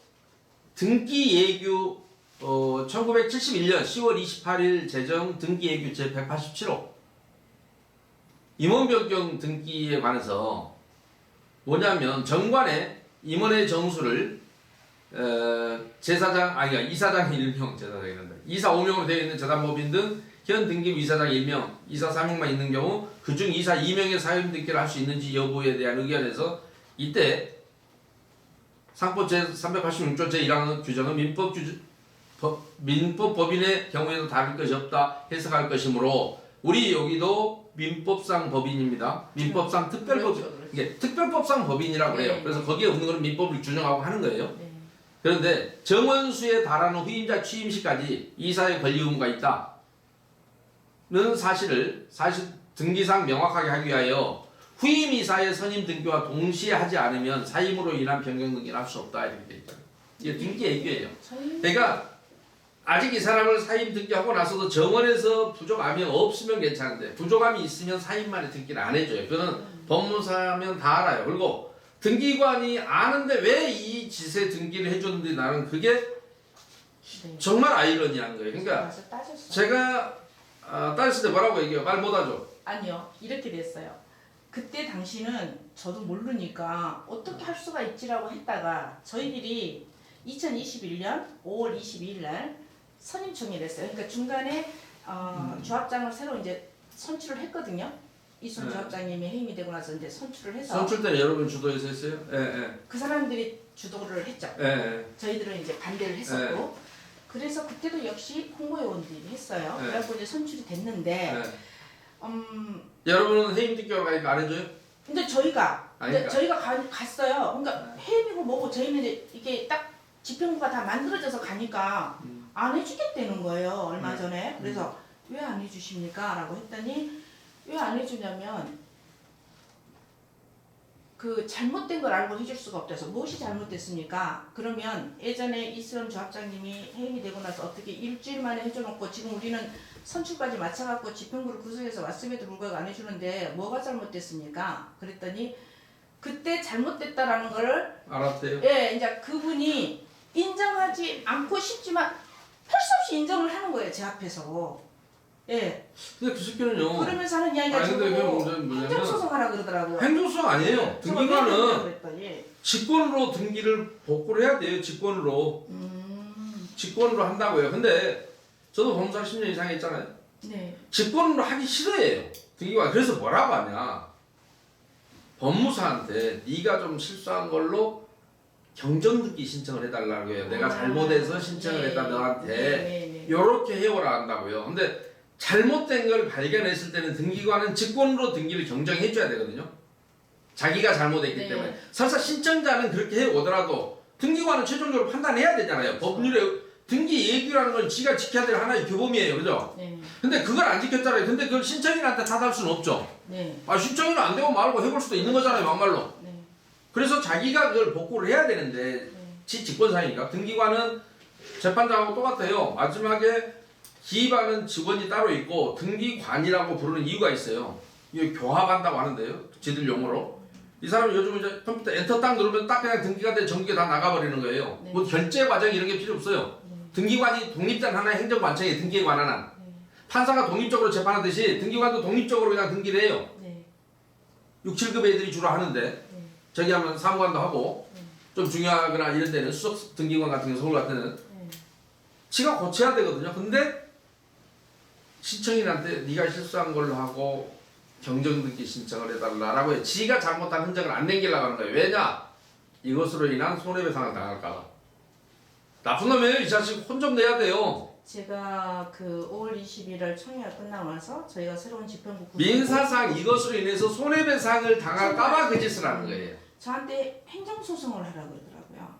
등기 예규 1971년 10월 28일 제정 등기 예규 제 187호 임원 변경 등기에 관해서 뭐냐면, 정관에 임원의 정수를 제사장, 그러니까 이사장 1명, 제사장이 된다. 이사 5명으로 되어 있는 재단법인 등 현 등기부 이사장 1명, 이사 3명만 있는 경우 그중 이사 2명의 사임 등기를 할 수 있는지 여부에 대한 의견에서, 이때 상법 제386조 제1항 규정은 민법 법인의 경우에도 다를 것이 없다 해석할 것이므로, 우리 여기도 민법상 법인입니다. 민법상 특별법인. 이게 특별법상 법인이라고 그래요. 그래서 거기에 없는 거는 민법을 준용하고 하는 거예요. 그런데 정원수에 달하는 후임자 취임 시까지 이사의 권리 의무가 있다는 사실 등기상 명확하게 하기 위하여 후임 이사의 선임 등기와 동시에 하지 않으면 사임으로 인한 변경 등기를 할 수 없다 이렇게 돼 있잖아요. 이게 등기 얘기예요. 그러니까 아직 이 사람을 사임 등기하고 나서도 정원에서 부족함이 없으면 괜찮은데 부족함이 있으면 사임만에 등기를 안 해줘요. 그거는 법무사면 다 알아요. 그리고 등기관이 아는데 왜 이 짓에 등기를 해줬는지 나는 그게 네. 정말 아이러니한 거예요. 그러니까 가서 따졌어요. 제가 따졌을 때 뭐라고 얘기해요? 말 못하죠? 아니요, 이렇게 됐어요. 그때 당시는 저도 모르니까 어떻게 할 수가 있지라고 했다가 저희들이 2021년 5월 22일 날 선임청이 됐어요. 그러니까 중간에 조합장을 새로 이제 선출을 했거든요. 이순 네. 조합장님이 해임이 되고 나서 이제 선출을 해서 선출 때는 여러분 주도해서 했어요? 예, 그 사람들이 주도를 했죠. 예. 예. 저희들은 이제 반대를 했었고 그래서 그때도 역시 홍보요원들이 했어요. 네. 그래갖고 이제 선출이 됐는데 여러분은 해임 등기하러 가니까 안 해줘요? 근데 저희가 아니까. 저희가 갔어요. 그러니까 해임이고 뭐고 저희는 이제 이게 딱 집행부가 다 만들어져서 가니까 안 해주겠다는 거예요. 얼마 전에. 그래서 왜 안 해주십니까? 라고 했더니 왜 안 해주냐면 그 잘못된 걸 알고 해줄 수가 없대서 무엇이 잘못됐습니까? 그러면 예전에 이스람 조합장님이 해임이 되고 나서 어떻게 일주일 만에 해줘놓고 지금 우리는 선출까지 맞춰갖고 집행부를 구성해서 왔음에도 불구하고 안 해주는데 뭐가 잘못됐습니까? 그랬더니 그때 잘못됐다라는 거를 알았대요? 예, 이제 그분이 인정하지 않고 싶지만 할 수 없이 인정을 하는 거예요, 제 앞에서. 예. 근데 그 새끼는요. 그러면서 하는 이야기가 아니, 근데 그게 저보고 뭐냐면 행정소송하라 그러더라고요. 행정소송 아니에요. 저거 왜 그러냐고 등기관은 그랬더니 직권으로 등기를 복구를 해야 돼요. 직권으로. 직권으로 한다고요. 근데 저도 법무사 10년 이상 했잖아요. 네. 직권으로 하기 싫어해요. 등기관. 그래서 뭐라고 하냐. 법무사한테 네가 좀 실수한 걸로 경정등기 신청을 해달라고 해요. 내가 잘못해서 신청을 했다 너한테. 요렇게 해오라 한다고요. 근데 잘못된 걸 발견했을 때는 등기관은 직권으로 등기를 경정해줘야 되거든요. 자기가 잘못했기 네. 때문에. 설사 신청자는 그렇게 해오더라도 등기관은 최종적으로 판단해야 되잖아요. 법률에 등기 예규라는 건 지가 지켜야 될 하나의 규범이에요. 그죠? 네. 근데 그걸 안 지켰잖아요. 근데 그걸 신청인한테 탓할 수는 없죠. 네. 신청이 안 되고 말고 해볼 수도 있는 거잖아요. 막말로. 네. 그래서 자기가 그걸 복구를 해야 되는데 직권상이니까 등기관은 재판장하고 똑같아요. 마지막에 기입하는 직원이 따로 있고 등기관이라고 부르는 이유가 있어요. 이거 교합한다고 하는데요. 지들 용어로. 이 사람은 요즘 이제 컴퓨터 엔터 딱 누르면 딱 그냥 등기가 돼 전기가 다 나가버리는 거예요. 네. 뭐 결제 과정 이런 게 필요 없어요. 등기관이 독립된 하나의 행정관청에 등기에 관한 판사가 독립적으로 재판하듯이 등기관도 독립적으로 그냥 등기를 해요. 네. 6, 7급 애들이 주로 하는데 저기 하면 사무관도 하고 좀 중요하거나 이런 데는 수석 등기관 같은 게 서울 같은 데는 지가 고쳐야 되거든요. 근데 신청인한테 네가 실수한 걸로 하고 경정등기 신청을 해달라라고 해. 지가 잘못한 흔적을 안 남기려고 하는 거예요. 왜냐? 이것으로 인한 손해배상을 당할까봐. 나쁜 놈이에요. 이 자식 혼 좀 내야 돼요. 제가 그 5월 21일 청의가 끝나고 나서 저희가 새로운 집행부 민사상 이것으로 인해서 손해배상을 당할까봐 그 짓을 하는 거예요. 저한테 행정소송을 하라고 그러더라고요.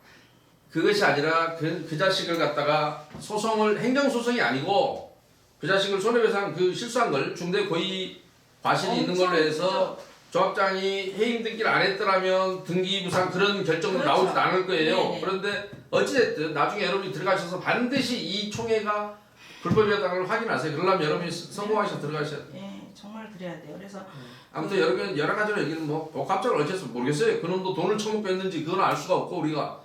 그것이 아니라 그 자식을 갖다가 소송을 행정소송이 아니고 그 자식을 손해배상 그 실수한 걸 중대 고의 과실이 있는 걸로 해서 조합장이 해임 등기를 안 했더라면 등기부상 그런 결정도 그렇죠. 나오지도 않을 거예요. 네네. 그런데 어찌됐든 나중에 여러분이 들어가셔서 반드시 이 총회가 불법이었다는 걸 확인하세요. 그러려면 여러분이 성공하셔서 들어가셔야 돼요. 예, 정말 그래야 돼요. 그래서 아무튼 여러 가지로 얘기는 뭐 복합적으로 어째서 모르겠어요. 그놈도 돈을 처먹고 했는지 그건 알 수가 없고 우리가.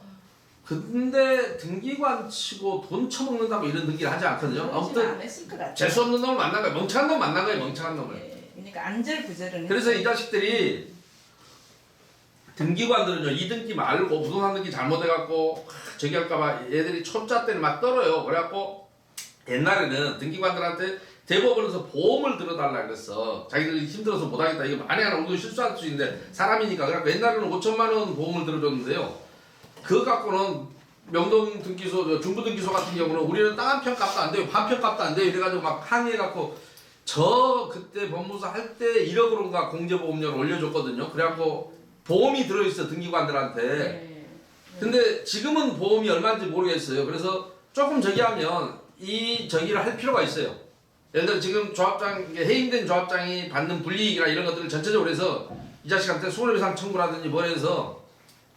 근데 등기관 치고 돈 처먹는다고 이런 등기를 하지 않거든요. 아무튼 안 했을 것 같아요. 재수 없는 놈을 만난 거예요. 멍청한 놈 만난 거예요. 멍청한 놈을. 예, 그러니까 안절부절은 그래서 이 자식들이 등기관들은요 이등기 말고 부동산 등기 잘못해갖고 저기 할까봐 얘들이 초짜 때는 막 떨어요. 그래갖고 옛날에는 등기관들한테 대법원에서 보험을 들어달라 그랬어. 자기들이 힘들어서 못하겠다. 이거 만에 하나 우리도 실수할 수 있는데 사람이니까. 그래갖고 옛날에는 5천만 원 보험을 들어줬는데요. 그거 갖고는 명동 등기소, 중부 등기소 같은 경우는 우리는 땅 한 편 값도 안 돼요. 반 편 값도 안 돼요. 이래가지고 막 항의해갖고 저 그때 법무사 할 때 1억 원인가 공제보험료를 올려줬거든요. 그래갖고 보험이 들어있어 등기관들한테. 네. 근데 지금은 보험이 얼마인지 모르겠어요. 그래서 조금 저기 하면 이 저기를 할 필요가 있어요. 예를 들어 지금 조합장 해임된 조합장이 받는 불이익이나 이런 것들을 전체적으로 해서 이 자식한테 손해배상 청구라든지 뭘 해서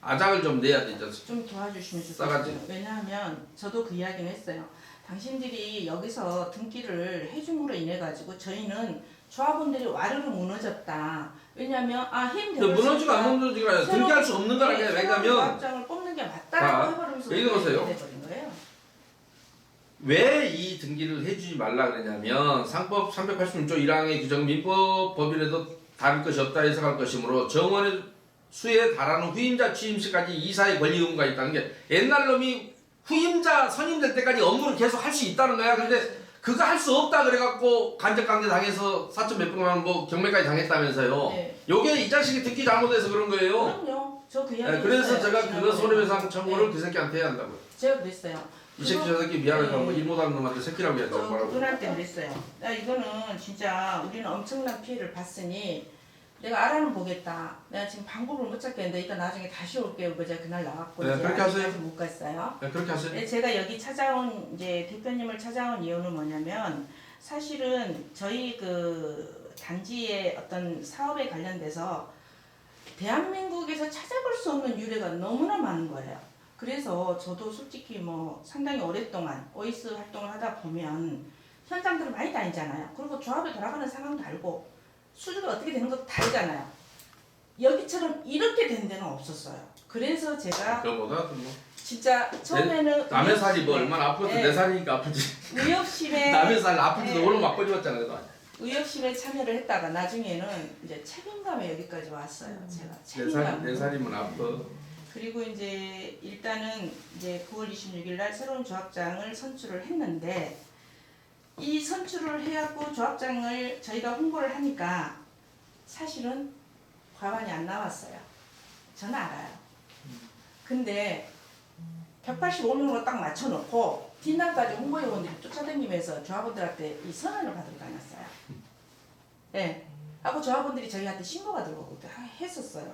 아작을 좀 내야 돼, 이 자식. 좀 도와주시면 싸가지. 좋겠어요. 왜냐하면 저도 그 이야기는 했어요. 당신들이 여기서 등기를 해줌으로 인해 가지고 저희는 조합원들이 와르르 무너졌다. 왜냐하면 힘들어. 무너지가 안 무너지가 등기할 수 없는 거라는 게 왜냐면 조합장을 뽑는 게 맞다라고 해버리면서 여기 보세요. 돼버린 거예요. 왜 이 등기를 해주지 말라 그러냐면 상법 386조 1항의 규정 민법 법인에도 다를 것이 없다 해석할 것이므로 정원의 수에 달하는 후임자 취임 시까지 이사의 권리 의무가 있다는 게 옛날 놈이 후임자 선임될 때까지 업무를 계속 할 수 있다는 거야. 근데 그거 할 수 없다 그래갖고 간접강제 당해서 4천 몇 백만 원 뭐 경매까지 당했다면서요. 네. 요게 이 자식이 듣기 잘못해서 그런 거예요. 그럼요. 저 그 이야기. 네, 그래서 했어요. 제가 그거 지난번에. 손해배상 청구를 네. 그 새끼한테 해야 한다고요. 제가 그랬어요. 이 새끼 저 새끼 미안해서 네. 뭐 일 못하는 놈한테 새끼라고 해야죠. 뭐라고. 그분한테 그랬어요. 야 이거는 진짜 우리는 엄청난 피해를 봤으니 내가 알아는 보겠다. 내가 지금 방법을 못 찾겠는데 일단 나중에 다시 올게요. 그제 그날 나왔고 네, 이제 그렇게 하세요. 아직까지 못 갔어요. 네, 그렇게 하세요. 네, 제가 여기 찾아온 이제 대표님을 찾아온 이유는 뭐냐면 사실은 저희 그 단지의 어떤 사업에 관련돼서 대한민국에서 찾아볼 수 없는 유래가 너무나 많은 거예요. 그래서 저도 솔직히 뭐 상당히 오랫동안 OS 활동을 하다 보면 현장들을 많이 다니잖아요. 그리고 조합에 돌아가는 상황도 알고 수주가 어떻게 되는 것도 다 알잖아요. 여기처럼 이렇게 된 데는 없었어요. 그래서 제가 그거보다 뭐 진짜 처음에는 남의 살이 뭐 얼마나 아프든 네. 내 살이니까 아프지. 의협심에 남의 살 아프지도 네. 오늘 막 꺼집었잖아 그거. 의협심에 참여를 했다가 나중에는 이제 책임감에 여기까지 왔어요. 제가 책임감. 내 살이면 아파. 그리고 이제 일단은 이제 9월 26일 날 새로운 조합장을 선출을 했는데 이 선출을 해갖고 조합장을 저희가 홍보를 하니까 사실은 과반이 안 나왔어요. 저는 알아요. 근데 185명으로 딱 맞춰놓고 뒷날까지 홍보요원들이 쫓아다니면서 조합원들한테 이 선언을 받으러 다녔어요. 네. 하고 조합원들이 저희한테 신고가 들어오고 했었어요.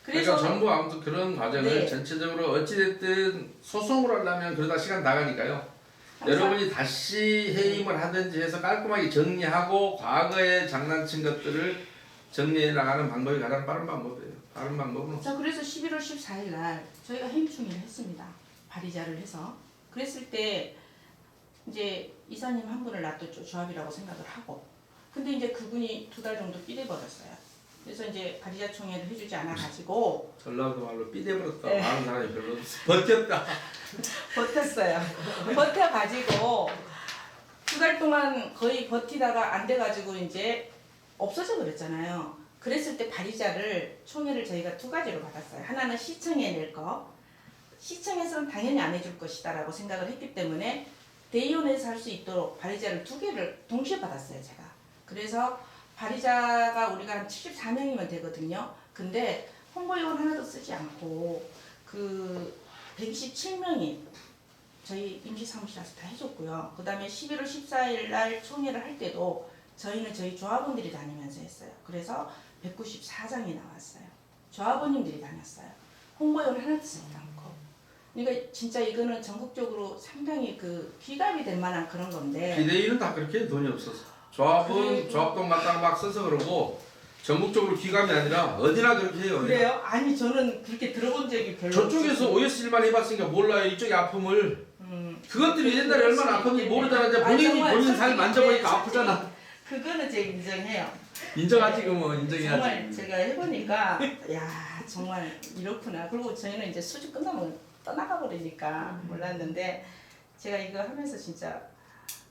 그러니까 전부 아무튼 그런 과정을 네. 전체적으로 어찌됐든 소송으로 하려면 그러다 시간 나가니까요. 항상 여러분이 다시 해임을 하든지 해서 깔끔하게 정리하고 과거에 장난친 것들을 정리해 나가는 방법이 가장 빠른 방법이에요. 다른 방법은 없어요. 자, 그래서 11월 14일 날 저희가 해임 총회를 했습니다. 발의자를 해서. 그랬을 때 이제 이사님 한 분을 놔뒀죠. 조합이라고 생각을 하고. 근데 이제 그분이 2달 정도 삐대버렸어요. 그래서 이제 발의자 총회를 해주지 않아가지고 전라도 말로 삐대버렸다 네. 많은 사람이 별로 없어. 버텼다. 버텼어요. 버텨가지고 2달 동안 거의 버티다가 안 돼가지고 이제 없어져 버렸잖아요. 그랬을 때 발의자를 총회를 저희가 2가지로 받았어요. 하나는 시청에 낼 거. 시청에서는 당연히 안 해줄 것이다 라고 생각을 했기 때문에 대의원에서 할 수 있도록 발의자를 2개를 동시에 받았어요. 제가. 그래서 발의자가 우리가 한 74명이면 되거든요. 근데 홍보요원 하나도 쓰지 않고 그 127명이 저희 임시사무실에서 다 해줬고요. 그 다음에 11월 14일 날 총회를 할 때도 저희는 저희 조합원들이 다니면서 했어요. 그래서 194장이 나왔어요. 조합원님들이 다녔어요. 홍보요원 하나도 쓰지 않고. 그러니까 진짜 이거는 전국적으로 상당히 그 기갑이 될 만한 그런 건데. 비대위는 다 그렇게 해, 돈이 없어서. 조합은 그리고- 조합동 갖다가 막 써서 그러고 전국적으로 기감이 아니라 어디나 그렇게 해요. 그래요? 아니 저는 그렇게 들어본 적이 별로 저쪽에서 없어서. OS일만 해봤으니까 몰라요. 이쪽의 아픔을. 그것들이 옛날에 얼마나 아픈지 모르잖아. 이제 아니, 본인이 정말 본인 살 솔직히 만져보니까 솔직히 아프잖아. 그거는 제가 인정해요. 인정하지 그뭐 인정해야지. 정말 제가 해보니까 야 정말 이렇구나. 그리고 저희는 이제 수주 끝나면 떠나가 버리니까 몰랐는데 제가 이거 하면서 진짜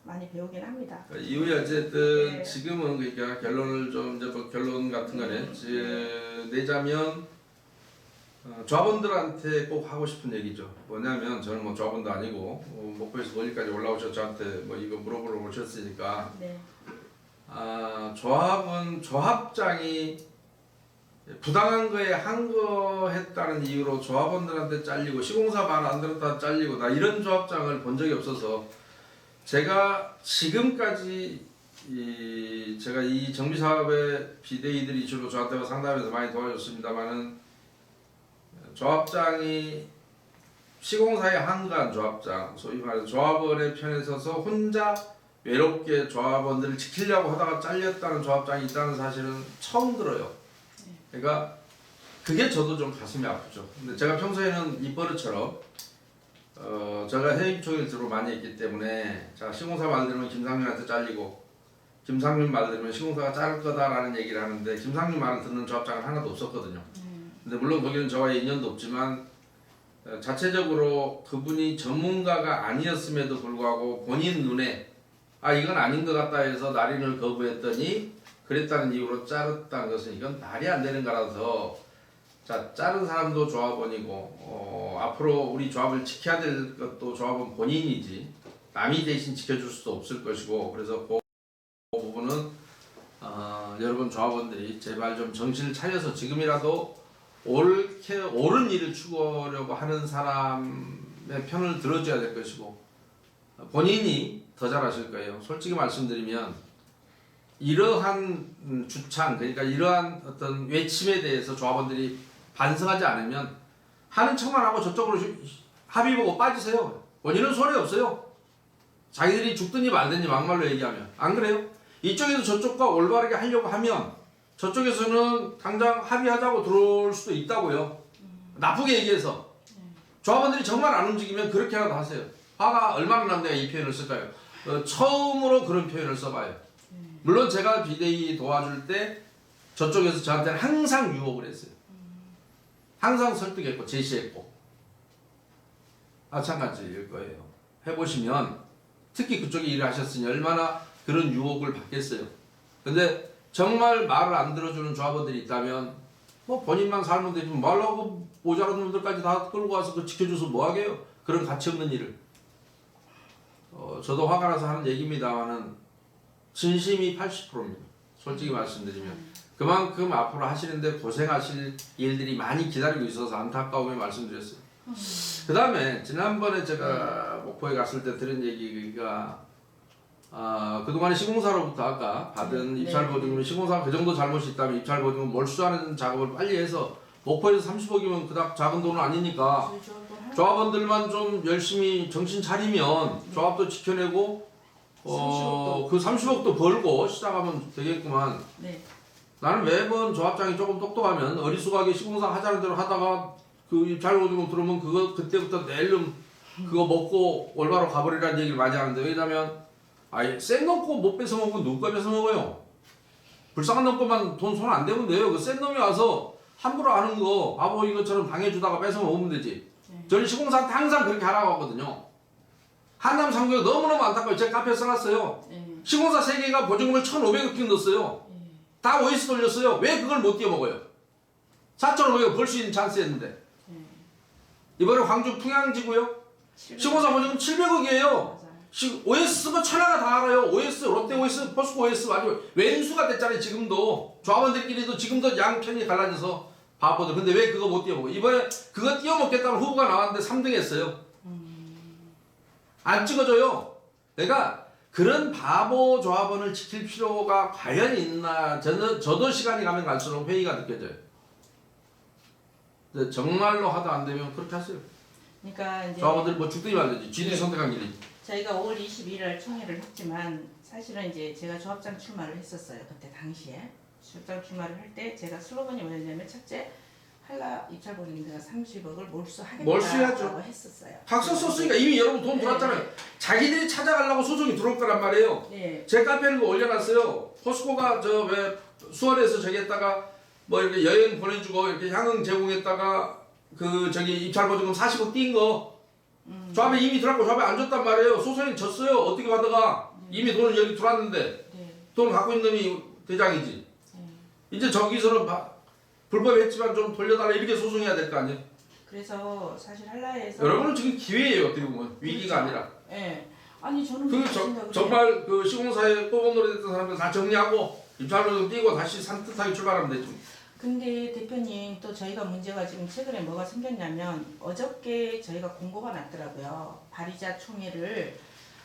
많이 배우긴 합니다. 이후에 어쨌든 네. 지금은 그러니까 결론을 좀 이제 뭐 결론 같은 거는 내자면 조합원들한테 꼭 하고 싶은 얘기죠. 뭐냐면 저는 뭐 조합원도 아니고 목포에서 멀리까지 올라오셔서 저한테 뭐 이거 물어보러 오셨으니까 네. 조합은 조합장이 부당한 거에 항거했다는 이유로 조합원들한테 잘리고 시공사 말 안 들었다 잘리고 나 이런 조합장을 본 적이 없어서 제가 지금까지 제가 이 정비 사업의 비대위들이 주로 저한테 상담해서 많이 도와줬습니다만은 조합장이 시공사에 항거한 조합장 소위 말해서 조합원의 편에 서서 혼자 외롭게 조합원들을 지키려고 하다가 잘렸다는 조합장이 있다는 사실은 처음 들어요. 그러니까 그게 저도 좀 가슴이 아프죠. 근데 제가 평소에는 이 버릇처럼 제가 해임총회를 주로 많이 했기 때문에 제가 시공사 말 들으면 김상민한테 잘리고 김상민 말 들으면 시공사가 자를 거다라는 얘기를 하는데 김상민 말을 듣는 조합장은 하나도 없었거든요. 근데 물론 거기는 저와의 인연도 없지만 자체적으로 그분이 전문가가 아니었음에도 불구하고 본인 눈에 이건 아닌 것 같다 해서 날인을 거부했더니 그랬다는 이유로 자르다는 것은 이건 말이 안 되는 거라서 자, 자른 사람도 조합원이고 앞으로 우리 조합을 지켜야 될 것도 조합원 본인이지 남이 대신 지켜줄 수도 없을 것이고 그래서 그 부분은 여러분 조합원들이 제발 좀 정신을 차려서 지금이라도 옳은 일을 추구하려고 하는 사람의 편을 들어줘야 될 것이고 본인이 더 잘하실 거예요. 솔직히 말씀드리면 이러한 주창 그러니까 이러한 어떤 외침에 대해서 조합원들이 반성하지 않으면 하는 척만 하고 저쪽으로 합의 보고 빠지세요. 본인은 손해 없어요. 자기들이 죽든지 말든지 막말로 얘기하면 안 그래요? 이쪽에서 저쪽과 올바르게 하려고 하면 저쪽에서는 당장 합의하자고 들어올 수도 있다고요. 나쁘게 얘기해서 조합원들이 정말 안 움직이면 그렇게라도 하세요. 화가 얼마나 나면 내가 이 표현을 쓸까요? 처음으로 그런 표현을 써봐요. 물론 제가 비대위 도와줄 때 저쪽에서 저한테는 항상 유혹을 했어요. 항상 설득했고 제시했고 마찬가지일 거예요. 해보시면 특히 그쪽에 일을 하셨으니 얼마나 그런 유혹을 받겠어요. 근데 정말 말을 안 들어주는 조합원들이 있다면 뭐 본인만 살면 되지 말라고 모자란 놈들까지 다 끌고 와서 그 지켜줘서 뭐 하게요. 그런 가치 없는 일을. 저도 화가 나서 하는 얘기입니다만은 진심이 80%입니다. 솔직히 말씀드리면. 그만큼 앞으로 하시는데 고생하실 일들이 많이 기다리고 있어서 안타까움에 말씀드렸어요. 그 다음에 지난번에 제가 목포에 갔을 때 들은 얘기가 그동안에 시공사로부터 아까 받은 입찰보증금 시공사가 그 정도 잘못이 있다면 입찰보증금 몰수하는 작업을 빨리 해서 목포에서 30억이면 그닥 작은 돈은 아니니까 조합원들만 좀 열심히 정신 차리면 조합도 지켜내고 그 30억도 벌고 시작하면 되겠구만. 네. 나는 매번 조합장이 조금 똑똑하면 어리숙하게 시공사 하자는 대로 하다가 그 입찰보증금 들어오면 그거 그때부터 내일은 그거 먹고 올바로 가버리라는 얘기를 많이 하는데 왜냐면 센 놈 거 못 뺏어 먹으면 누가 뺏어 먹어요? 불쌍한 놈 거만 돈 손 안 대면 돼요. 그 센 놈이 와서 함부로 하는 거 바보 이것처럼 당해주다가 뺏어 먹으면 되지. 저는 시공사한테 항상 그렇게 하라고 하거든요. 한남 상구가 너무너무 안타까워요. 제가 카페에 써놨어요. 시공사 3개가 보증금을 1,500억 넣었어요. 다 OS 돌렸어요. 왜 그걸 못 뛰어먹어요? 4,500억 벌 수 있는 찬스였는데. 이번에 광주 풍양지구요. 시공사 보증금 700억이에요. OS 쓰면 천하가 다 알아요. OS, 롯데 OS, 포스코 OS 아주 왼수가 됐잖아요. 지금도 조합원들끼리도 지금도 양편이 갈라져서 바보들. 근데 왜 그거 못 뛰어먹어요? 이번에 그거 뛰어먹겠다는 후보가 나왔는데 3등 했어요. 안 찍어줘요. 그러니까 그런 바보 조합원을 지킬 필요가 과연 있나? 저도 시간이 가면 갈수록 회의가 느껴져요. 근데 정말로 하도 안 되면 그렇게 하세요. 그러니까 이제 조합원들 뭐 죽든지 말든지 지들이 선택한 길이. 저희가 5월 21일 총회를 했지만 사실은 이제 제가 조합장 출마를 했었어요. 그때 당시에 조합장 출마를 할 때 제가 슬로건이 뭐였냐면 첫째 한라 입찰보증금가 30억을 몰수하겠다고 했었어요. 각서 썼으니까 이미 여러분 돈 들어왔잖아요. 자기들이 찾아가려고 소송이 들어올 거란 말이에요. 제 카페에 그거 올려놨어요. 포스코가 저 왜 수원에서 저기 했다가 뭐 이렇게 여행 보내주고 이렇게 향응 제공했다가 그 저기 입찰보증금 40억 띈 거 조합에 이미 들어왔고 조합에 안 줬단 말이에요. 소송이 졌어요. 어떻게 받아가? 이미 돈을 여기 들어왔는데 돈을 갖고 있는 놈이 대장이지. 이제 저기서는 불법했지만 좀 돌려달라 이렇게 소송해야 될 거 아니에요. 그래서 사실 한라에서 여러분은 지금 기회예요. 어떻게 보면 위기가 아니라. 네. 아니 저는 정말 그 시공사에 꼬박놀이 됐던 사람들 다 정리하고 입찰보증금 띄고 다시 산뜻하게 출발하면 되죠. 근데 대표님 또 저희가 문제가 지금 최근에 뭐가 생겼냐면 어저께 저희가 공고가 났더라고요. 발의자 총회를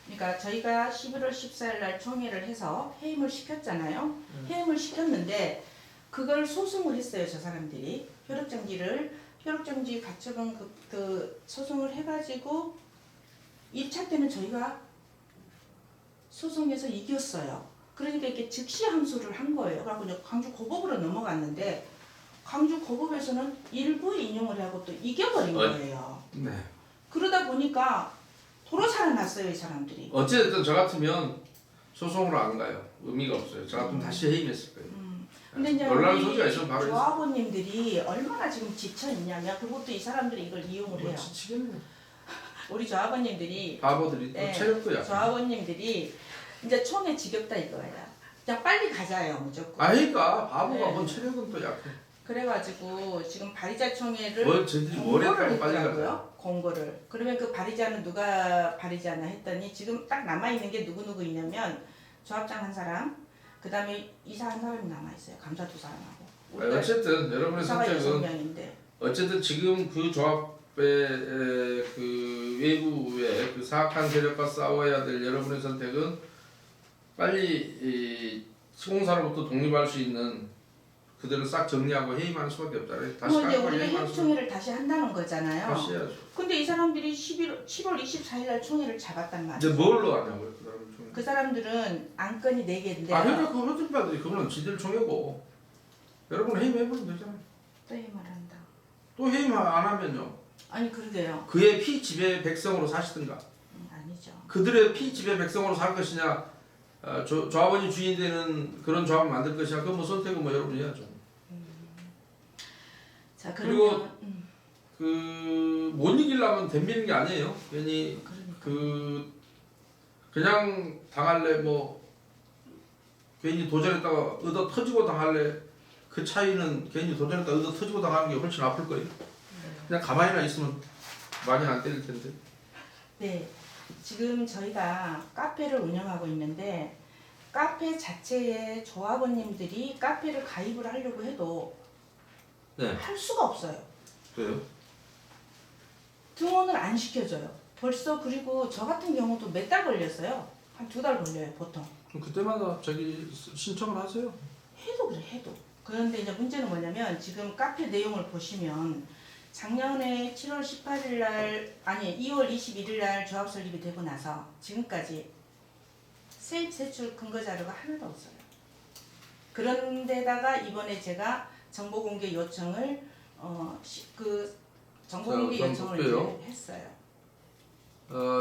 그러니까 저희가 11월 14일 날 총회를 해서 해임을 시켰잖아요. 해임을 시켰는데 그걸 소송을 했어요. 저 사람들이 효력정지 가처분 그 소송을 해가지고 1차 때는 저희가 소송에서 이겼어요. 그러니까 이렇게 즉시 항소를 한 거예요. 그래서 광주 고법으로 넘어갔는데 광주 고법에서는 일부 인용을 하고 또 이겨버린 거예요. 네. 그러다 보니까 도로 살아났어요 이 사람들이. 어쨌든 저 같으면 소송으로 안 가요. 의미가 없어요. 저 같으면 다시 해임했을 거예요. 근데 이제 놀라운 우리 소지가 있으면 바로 조합원님들이 얼마나 지금 지쳐 있냐면 그것도 이 사람들이 이걸 이용을 해요. 지치겠네. 우리 조합원님들이 바보들이 또 네, 체력도 약해. 조합원님들이 이제 총에 지겹다 이거야. 그냥 빨리 가자요 무조건. 아니까 바보가 네. 뭔 체력은 또 약해. 그래가지고 지금 바리자 총회를 쟤들이 뭘 공고를 했다고 빨리 가자. 했더라고요. 공고를. 그러면 그 바리자는 누가 바리자나 했더니 지금 딱 남아 있는 게 누구 있냐면 조합장 한 사람, 그 다음에 이사 한 사람이 남아 있어요. 감사 두 사람하고. 어쨌든 여러분의 이사가 선택은 6명인데. 어쨌든 지금 그 조합의 그 외부의 그 사악한 세력과 싸워야 될 여러분의 선택은 빨리 이 시공사로부터 독립할 수 있는 그들을 싹 정리하고 해임하는 수밖에 없잖아요. 다시 뭐 이제 깎고 우리가 해임하는 해임 총회를 다시 한다는 거잖아요. 다시 해야죠. 근데 이 사람들이 7월 24일 날 총회를 잡았단 말이에요. 이제 뭘로 하냐고요, 그 사람은 총. 그 사람들은 안건이 4개인데 그러니까 그 허준바들이 그거는 지들 총회고 여러분 해임해보면 되잖아요. 또 해임을 한다. 또 해임 안 하면요. 아니 그러게요. 그의 피지배 백성으로 사시든가. 아니죠. 그들의 피지배 백성으로 살 것이냐, 조합원이 주인이 되는 그런 조합을 만들 것이냐, 그건 뭐 선택은 뭐 여러분이 해야죠. 자 그리고 그러면 못 이기려면 덤비는 게 아니에요. 괜히 그러니까. 그냥 당할래 뭐 괜히 도전했다가 얻어 터지고 당할래 그 차이는 괜히 도전했다가 얻어 터지고 당하는 게 훨씬 아플 거예요. 그냥 가만히나 있으면 많이 안 때릴 텐데. 네, 지금 저희가 카페를 운영하고 있는데 카페 자체에 조합원님들이 카페를 가입을 하려고 해도 네. 할 수가 없어요. 그래요? 등원을 안 시켜줘요. 벌써 그리고 저 같은 경우도 몇 달 걸렸어요. 한 2달 걸려요 보통. 그럼 그때마다 저기 신청을 하세요. 해도 그래 해도. 그런데 이제 문제는 뭐냐면 지금 카페 내용을 보시면 작년에 7월 18일 날 아니 2월 21일 날 조합 설립이 되고 나서 지금까지 세입 세출 근거 자료가 하나도 없어요. 그런데다가 이번에 제가 정보 공개 요청을 정보 공개 자, 요청을 볼게요. 이제 했어요.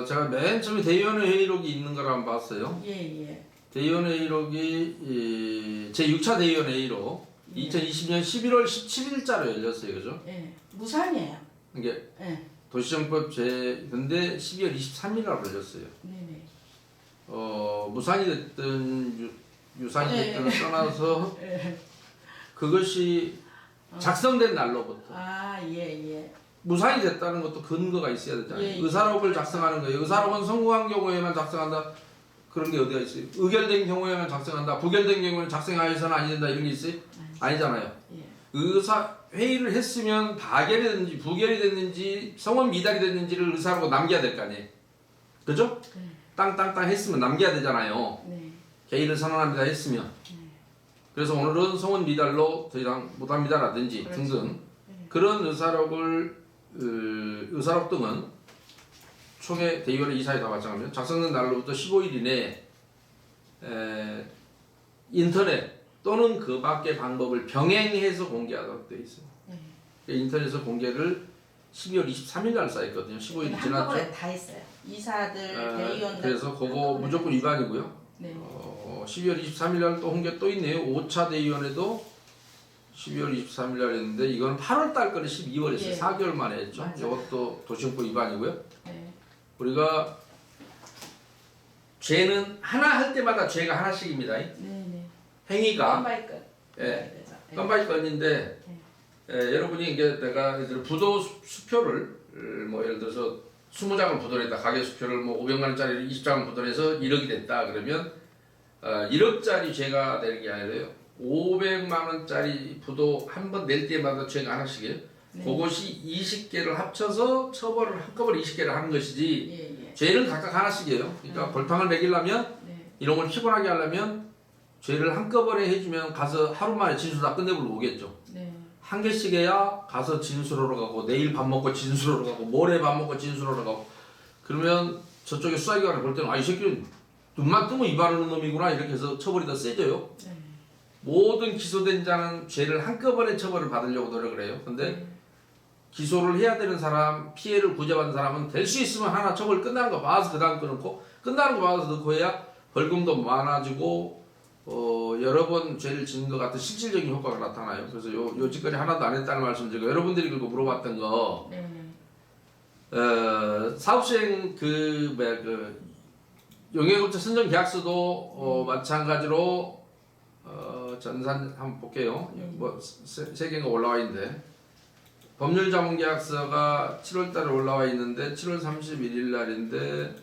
제가 맨 처음에 대의원회 회의록이 있는 걸 한번 봤어요. 예. 대의원회 회의록이 제 6차 대의원회 회의록 2020년 11월 17일자로 열렸어요, 그죠? 예. 무산이에요. 이게 예. 도시정법 근데 12월 23일날 열렸어요. 네네. 무산이 됐든 유산이 네. 됐든 떠나서 예. 그것이 작성된 날로부터 예. 무산이 됐다는 것도 근거가 있어야 되잖아요. 예. 의사록을 작성하는 거예요. 의사록은 성공한 경우에만 작성한다. 그런 게 어디가 있어요? 의결된 경우에만 작성한다. 부결된 경우에는 작성하여서는 아니 된다. 이런 게 있어요? 아니잖아요. 예. 의사 회의를 했으면 가결이 됐는지 부결이 됐는지 성원 미달이 됐는지를 의사록으로 남겨야 될 거 아니에요. 그죠? 네. 땅땅땅 했으면 남겨야 되잖아요. 네. 개의를 선언합니다 했으면. 그래서 오늘은 성원 미달로 더 이상 못한 미달하든지 그렇죠. 등등 그런 의사록 등은 총회 대의원회 이사에 다 발송하면 작성된 날로부터 15일 이내에 인터넷 또는 그 밖의 방법을 병행해서 공개하도록 되어 있어요. 네. 인터넷에서 공개를 12월 23일 날 쌓였거든요. 15일이 지났죠. 한꺼번에 다 했어요. 이사들, 대의원. 그래서 그거 무조건 위반이고요. 네. 12월 23일 날 또 홍계 또 있네요. 5차 대의원회도 12월 23일 날 했는데 이건 8월 달 거를 12월에 했어요. 예. 4개월 만에 했죠. 맞아요. 이것도 도시정법 위반이고요. 네. 우리가 죄는 하나 할 때마다 죄가 하나씩입니다. 네. 행위가 건바이 끝. 예. 건바이 건인데 여러분이 이게 내가 부도 수표를 뭐 예를 들어서 20장을 부도냈다. 가계 수표를 뭐 500만 원짜리를 20장을 부도내서 1억이 됐다. 그러면 1억짜리 죄가 되는 게 아니라요. 500만 원짜리 부도 한 번 낼 때마다 죄가 하나씩이에요. 네. 그것이 20개를 합쳐서 처벌을 한꺼번에 20개를 하는 것이지 예. 죄는 각각 하나씩이에요. 그러니까 벌탕을 매기려면 네. 이런 걸 피곤하게 하려면 죄를 한꺼번에 해주면 가서 하루 만에 진술 다 끝내버리고 오겠죠. 네. 한 개씩 해야 가서 진술하러 가고 내일 밥 먹고 진술하러 가고 모레 밥 먹고 진술하러 가고 그러면 저쪽에 수사기관을 볼 때는 이 새끼는 눈만 뜨면 위반하는 놈이구나 이렇게 해서 처벌이 더 세져요. 네. 모든 기소된 자는 죄를 한꺼번에 처벌을 받으려고 노력을 해요. 근데 기소를 해야 되는 사람, 피해를 구제받은 사람은 될 수 있으면 하나 처벌 끝나는 거 봐서 그 다음 끊고 끝나는 거 봐서 넣고 해야 벌금도 많아지고 여러 번 죄를 짓는 것 같은 실질적인 효과가 나타나요. 그래서 요 짓거리 하나도 안 했다는 말씀 드리고 여러분들이 그거 물어봤던 거 사업시행 그 용역업체 선정 계약서도 마찬가지로 전산 한번 볼게요. 뭐 세 개가 올라와 있는데 법률자문계약서가 7월달에 올라와 있는데 7월 31일 날인데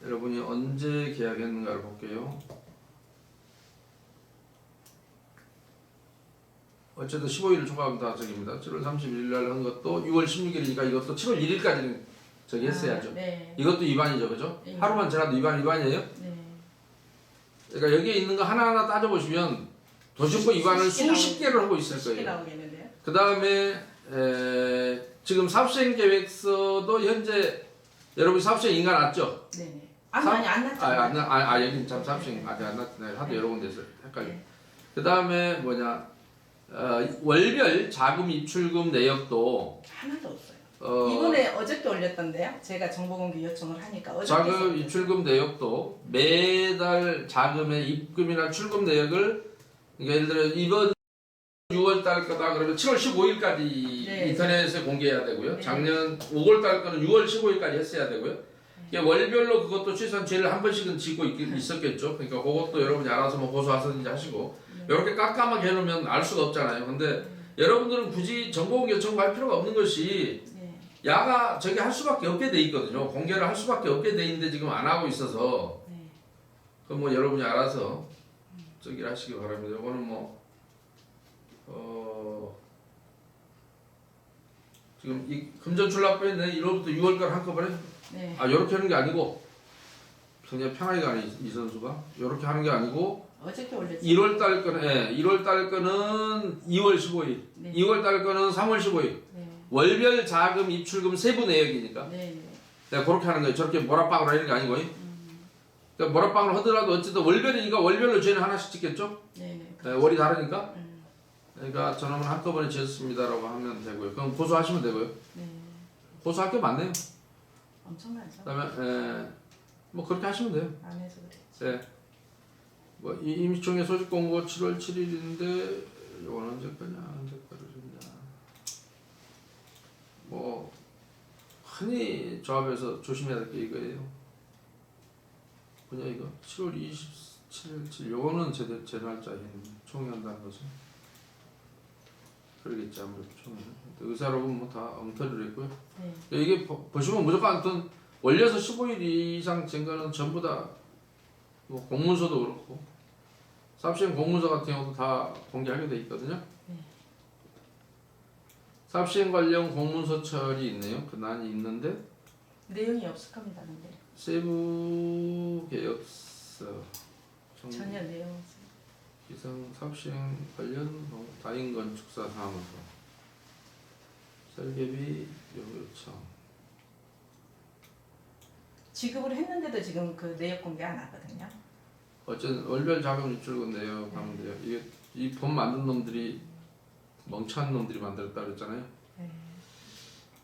여러분이 언제 계약했는가를 볼게요. 어쨌든 15일을 초과하면 다 저기입니다. 7월 31일 날 한 것도 6월 16일이니까 이것도 7월 1일까지는 저기 했어야죠. 네. 이것도 위반이죠, 그죠? 네. 하루만 지나도 위반이에요. 네. 그러니까 여기에 있는 거 하나하나 따져보시면 도시법 위반을 수십 개를 하고 있을 수십 개 거예요. 나오겠는데요? 그 다음에 지금 사업시행 계획서도 현재 여러분 사업시행 인가 났죠? 네네. 아니 안 났잖아요. 여기 참 사업시행 아직 안 났네. 하도 네. 여러 군데서 헷갈려. 네. 그 다음에 월별 자금 입출금 내역도 하나도 없어요. 이번에 어저께 올렸던데요. 제가 정보공개 요청을 하니까 어저께 자금 썼어요. 입출금 내역도 매달 자금의 입금이나 출금 내역을 그러니까 예를 들어 이번 6월 달 거다 그러면 7월 15일까지 네. 인터넷에 공개해야 되고요. 네. 작년 5월 달 거는 6월 15일까지 했어야 되고요. 이게 월별로 그것도 최소한 죄를 한 번씩은 짓고 있었겠죠. 그러니까 그것도 여러분이 알아서 뭐 고소하든지 하시고 이렇게 깜깜하게 해놓으면 알 수가 없잖아요. 근데 여러분들은 굳이 정보공개 요청할 필요가 없는 것이 야가 저기 할 수밖에 없게 돼 있거든요. 공개를 할 수밖에 없게 돼 있는데 지금 안 하고 있어서 그럼 뭐 여러분이 알아서 저기를 하시기 바랍니다. 이거는 뭐 지금 이 금전출납부에 1월부터 6월까지 한꺼번에 네. 이렇게 하는 게 아니고 굉장히 편하게 가네 이 선수가 이렇게 하는 게 아니고 어저께 올렸죠. 1월 달 거는 1월 달 거는 2월 15일, 네. 2월 달 거는 3월 15일. 네. 월별 자금 입출금 세부 내역이니까. 네. 내가 그렇게 하는 거예요. 저렇게 모락방으로 하는 게 아니고. 그러니까 모락방으로 하더라도 어쨌든 월별이니까 월별로 죄는 하나씩 짓겠죠. 네. 월이 다르니까. 그러니까 저놈은 한꺼번에 지었습니다라고 하면 되고요. 그럼 고소하시면 되고요. 네. 고소할 게 많네요. 엄청 많죠. 그다음에 뭐 그렇게 하시면 돼요. 안 해서 그랬지. 네. 뭐 임시총회 소집 공고 7월 7일인데 이건 언제 거냐 줬냐. 뭐 흔히 조합에서 조심해야 될 게 이거예요. 그냥 이거 7월 27일 요거는 제 날짜에 총회한다는 거죠. 그러겠지 아무래도 총회는. 의사록은 뭐 다 엉터리로 했고요. 네. 이게 보시면 무조건 아무튼 올려서 15일 이상 된 거는 전부 다 뭐 공문서도 그렇고 사업시행 공문서 같은 경우도 다 공개하게 돼 있거든요. 네. 사업시행 관련 공문서 처리 있네요. 그난이 있는데 내용이 없을 겁니다. 근데 세부 계획서 전혀 내용 없어요. 기성 사업시행 관련 다인건축사 사무소 설계비 요청 지급을 했는데도 지금 그 내역 공개 안 하거든요. 어쨌든 월별 자금 입출금 내역 하면 돼요. 이게 이 법 만든 놈들이 멍청한 놈들이 만들었다 그랬잖아요. 네.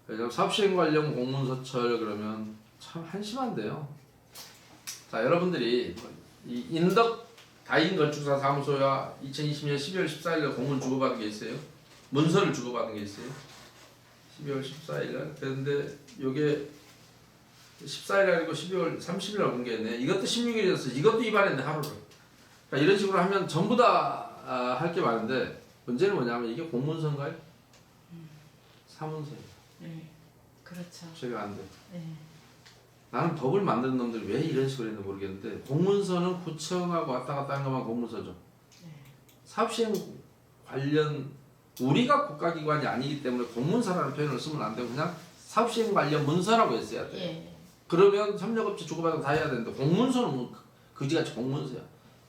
그래서 사업시행 관련 공문서철 그러면 참 한심한데요. 자 여러분들이 이 인덕 다인건축사 사무소가 2020년 12월 14일에 공문 주고받은 게 있어요. 문서를 주고받은 게 있어요. 12월 14일날. 그런데 요게 14일 아니고 12월 30일날 공개했네. 이것도 16일이었어. 이것도 위반했네 하루를. 그러니까 이런 식으로 하면 전부 다 할 게 많은데 문제는 뭐냐면 이게 공문서인가요? 사문서예요. 네. 그렇죠. 제가 안 돼. 네. 나는 법을 만드는 놈들이 왜 이런 식으로 했는지 모르겠는데 공문서는 구청하고 왔다 갔다 하는 것만 공문서죠. 네. 사업시행 관련 우리가 국가기관이 아니기 때문에 공문서라는 표현을 쓰면 안 되고 그냥 사업시행 관련 문서라고 했어야 돼. 예. 그러면 협력업체 주고받으면 다 해야 되는데 공문서는 뭐 그지같이 공문서야.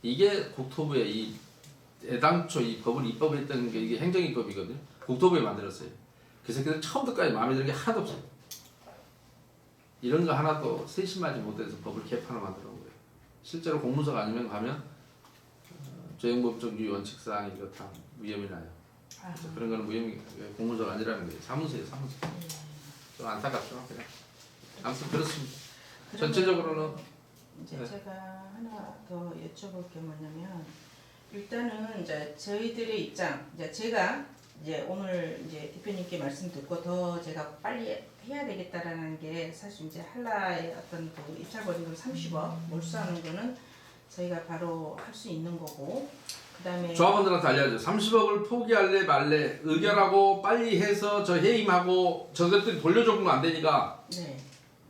이게 국토부의 이 애당초 이 법을 입법했던 게 이게 행정입법이거든요. 국토부에 만들었어요. 그 새끼들 처음부터까지 마음에 드는 게 하나도 없어요. 이런 거 하나도 세심하지 못해서 법을 개판을 만들어 온 거예요. 실제로 공문서가 아니면 가면 조형법적 유의 원칙상 이거 다 위험이 나요. 아, 그래서 그런 거는 무혐의 공무자가 아니라는 거예요. 사무소예요, 사무소. 좀 안타깝죠, 그냥. 아무튼 그렇습니다. 그러면 전체적으로는 이제 네. 제가 하나 더 여쭤볼 게 뭐냐면 일단은 이제 저희들의 입장, 이제 제가 이제 오늘 이제 대표님께 말씀 듣고 더 제가 빨리 해야 되겠다라는 게 사실 이제 한라의 어떤 그 입찰 벌금금 30억 몰수하는 거는 저희가 바로 할 수 있는 거고 그다음에 조합원들한테 알려야죠. 30억을 포기할래 말래 의결하고 빨리 해서 저 해임하고 저것들이 돌려줘보면 안 되니까 네.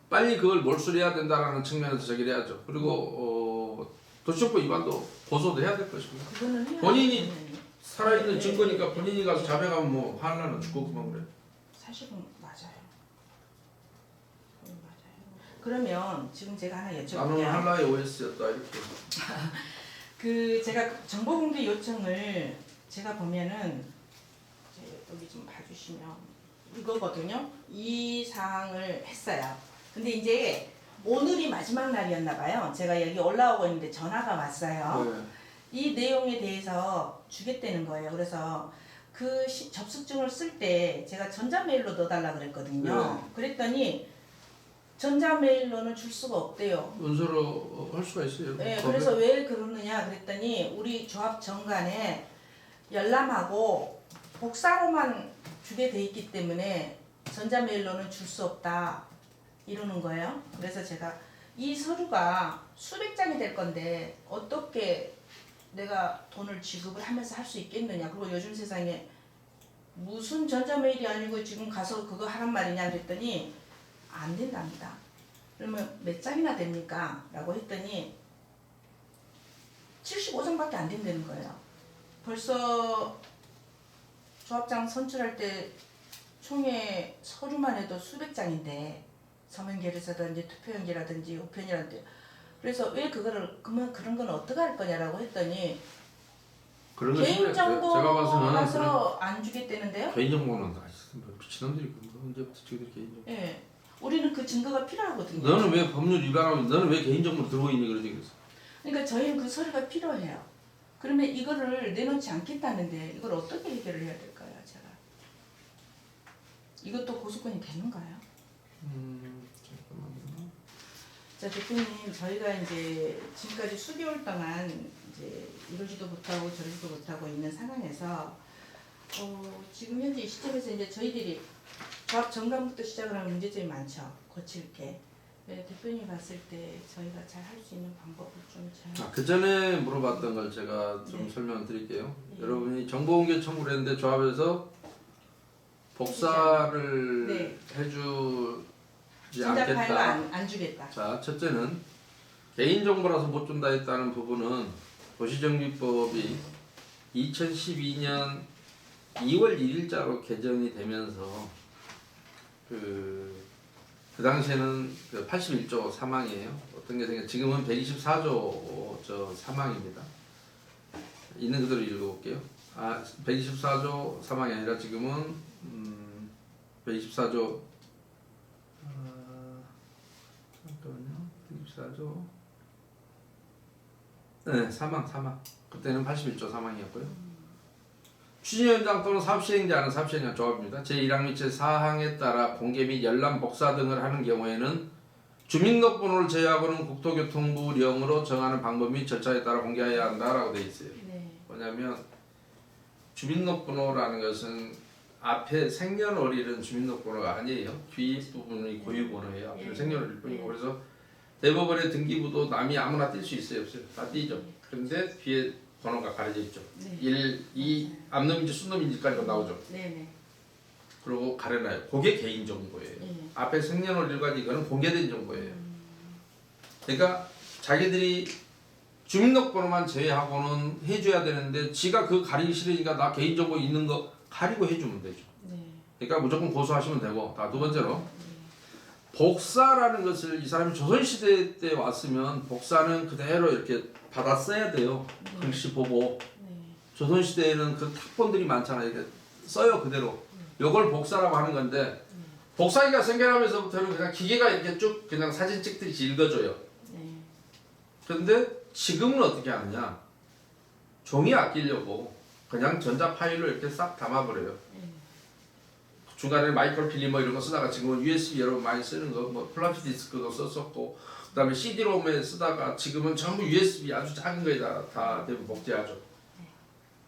빨리 그걸 몰수를 해야 된다라는 측면에서 저기를 해야죠. 그리고 도시정보 위반도 고소도 해야 될 것이고요. 그거는 해야 본인이 되는 살아있는 네, 증거니까 네, 본인이 가서 자백하면 뭐 하나는 죽고 그만 그래. 사실은 맞아요. 맞아요. 그러면 지금 제가 하나 나는 여쭤볼게요. 한라의 OS였다 이렇게. 그 제가 정보 공개 요청을 제가 보면은 이제 여기 좀 봐주시면 이거거든요. 이 사항을 했어요. 근데 이제 오늘이 마지막 날이었나 봐요. 제가 여기 올라오고 있는데 전화가 왔어요. 네. 이 내용에 대해서 주겠다는 거예요. 그래서 그 접수증을 쓸 때 제가 전자메일로 넣어달라 그랬거든요. 그랬더니 전자메일로는 줄 수가 없대요. 문서로 할 수가 있어요. 네, 그래서 왜 그러느냐 그랬더니 우리 조합 정관에 열람하고 복사로만 주게 돼 있기 때문에 전자메일로는 줄 수 없다 이러는 거예요. 그래서 제가 이 서류가 수백 장이 될 건데 어떻게 내가 돈을 지급을 하면서 할 수 있겠느냐. 그리고 요즘 세상에 무슨 전자메일이 아니고 지금 가서 그거 하란 말이냐 그랬더니 안 된답니다. 그러면 몇 장이나 됩니까? 라고 했더니 75장밖에 안 된다는 거예요. 벌써 조합장 선출할 때 총회 서류만 해도 수백 장인데 서면계류서든지 투표용지라든지 우편이라든지 그래서 왜 그거를 그러면 그런 건 어떻게 할 거냐라고 했더니 그런 거 제가 봐서는 개인정보라서 안 주겠다는데요? 개인정보는 다 미친놈들이 언제부터 저희들 개인정보. 예. 우리는 그 증거가 필요하거든요. 너는 왜 법률 위반하고 너는 왜 개인정보를 들고 있니 그러지 그래서. 그러니까 저희는 그 서류가 필요해요. 그러면 이거를 내놓지 않겠다는데 이걸 어떻게 해결을 해야 될까요, 제가? 이것도 고소권이 되는가요? 잠깐만요. 자, 대표님, 저희가 이제 지금까지 수개월 동안 이제 이러지도 못하고 저러지도 못하고 있는 상황에서 지금 현재 이 시점에서 이제 저희들이 조합 정관부터 시작을 하면 문제점이 많죠. 고칠 게. 네, 대표님 봤을 때 저희가 잘 할 수 있는 방법을 좀 잘. 그 전에 물어봤던 걸 제가 좀 네. 설명을 드릴게요. 네. 여러분이 정보공개 청구를 했는데 조합에서 복사를 네. 해주지 전자 파일로 않겠다. 안 주겠다. 자, 첫째는 개인정보라서 못 준다 했다는 부분은 도시정비법이 2012년 2월 1일자로 개정이 되면서 그 당시에는 그 81조 사망이에요. 어떤 게 생겨 지금은 124조 저 사망입니다. 있는 그대로 읽어볼게요. 124조 사망이 아니라 지금은 124조 잠깐만요. 124조 네, 사망. 그때는 81조 사망이었고요. 추진위원장 또는 사업시행자는 사업시행자 조합입니다. 제1항 및 제4항에 따라 공개 및 열람 복사 등을 하는 경우에는 주민등록번호를 제외하고는 국토교통부령으로 정하는 방법 및 절차에 따라 공개해야 한다라고 되어 있어요. 네. 뭐냐면 주민등록번호라는 것은 앞에 생년월일은 주민등록번호가 아니에요. 뒤 부분이 고유번호예요. 앞에 생년월일 뿐이고 그래서 대법원의 등기부도 남이 아무나 뛸 수 있어요, 없어요? 다 띄죠. 그런데 뒤에 번호가 가려져 있죠. 네. 1, 2, 앞놈인지 순놈인지까지 나오죠. 네네. 그리고 가려놔요. 그게 개인정보예요. 네. 앞에 생년월일까지 이거는 공개된 정보예요. 그러니까 자기들이 주민등록번호만 제외하고는 해줘야 되는데 지가 그거 가리기 싫으니까 나 개인정보 있는 거 가리고 해주면 되죠. 네. 그러니까 무조건 고소하시면 되고 두 번째로 복사라는 것을 이 사람이 조선시대 때 왔으면 복사는 그대로 이렇게 받아 써야 돼요. 글씨 보고 네. 조선시대에는 그 탁본들이 많잖아요. 이렇게 써요 그대로. 요걸 복사라고 하는 건데 복사기가 생겨나면서부터는 그냥 기계가 이렇게 쭉 그냥 사진 찍듯이 읽어줘요. 네. 그런데 지금은 어떻게 하느냐? 종이 아끼려고 그냥 전자 파일로 이렇게 싹 담아버려요. 중간에 마이크로필름 뭐 이런 거 쓰다가 지금은 USB 여러분 많이 쓰는 거, 뭐 플라피 디스크도 썼었고, 그다음에 CD-ROM에 쓰다가 지금은 전부 USB 아주 작은 거에다 다 대부분 복제하죠.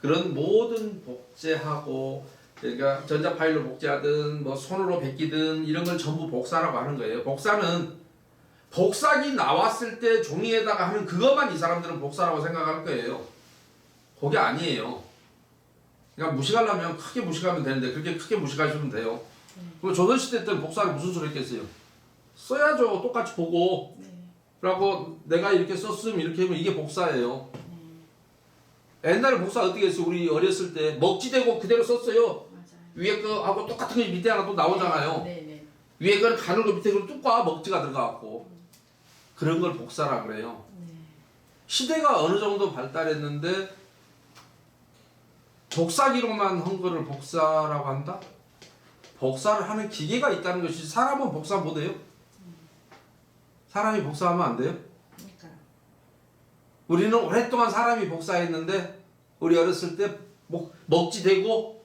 그런 모든 복제하고, 그러니까 전자 파일로 복제하든 뭐 손으로 베끼든 이런 걸 전부 복사라고 하는 거예요. 복사는 복사기 나왔을 때 종이에다가 하는 그것만 이 사람들은 복사라고 생각할 거예요. 그게 아니에요. 그러니까 무식하려면 크게 무식하면 되는데 그렇게 크게 무식하시면 돼요. 그럼 조선시대 때는 복사를 무슨 소리 했겠어요? 써야죠. 똑같이 보고. 라고 내가 이렇게 썼으면 이렇게 하면 이게 복사예요. 옛날에 복사 어떻게 했어요? 우리 어렸을 때 먹지대고 그대로 썼어요. 맞아요. 위에 거하고 똑같은 게 밑에 하나 또 나오잖아요. 위에 거는 가늘고 밑에 거는 뚝과 먹지가 들어가갖고 그런 걸 복사라 그래요. 시대가 어느 정도 발달했는데 복사기로만 한 거를 복사라고 한다? 복사를 하는 기계가 있다는 것이 사람은 복사 못해요? 사람이 복사하면 안 돼요? 그러니까. 우리는 오랫동안 사람이 복사했는데 우리 어렸을 때 먹지 되고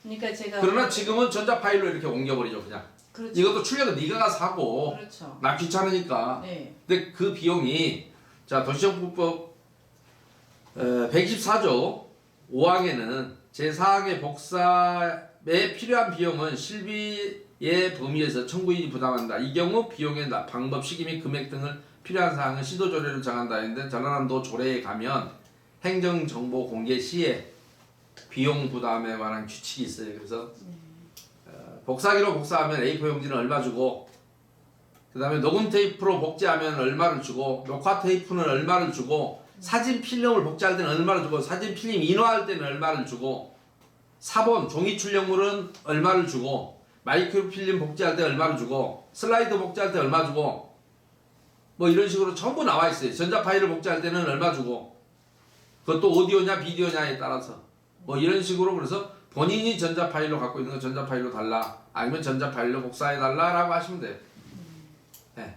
그러니까 제가 그러나 지금은 전자 파일로 이렇게 옮겨버리죠 그냥. 그렇죠. 이것도 출력은 네가 가서 사고 그렇죠. 나 귀찮으니까. 네. 근데 그 비용이 자 도시정보법 124조 5항에는 제4항의 복사에 필요한 비용은 실비의 범위에서 청구인이 부담한다. 이 경우 비용의 방법, 시기 및 금액 등을 필요한 사항은 시도조례를 정한다 했는데 전라남도 조례에 가면 행정정보 공개 시에 비용 부담에 관한 규칙이 있어요. 그래서 복사기로 복사하면 A4 용지는 얼마 주고 그 다음에 녹음 테이프로 복제하면 얼마를 주고 녹화 테이프는 얼마를 주고 사진 필름을 복제할 때는 얼마를 주고 사진 필름 인화할 때는 얼마를 주고 사본 종이 출력물은 얼마를 주고 마이크로필름 복제할 때 얼마를 주고 슬라이드 복제할 때 얼마 주고 뭐 이런 식으로 전부 나와 있어요. 전자 파일을 복제할 때는 얼마 주고 그것도 오디오냐 비디오냐에 따라서 뭐 이런 식으로 그래서 본인이 전자 파일로 갖고 있는 거 전자 파일로 달라 아니면 전자 파일로 복사해 달라라고 하시면 돼요. 네.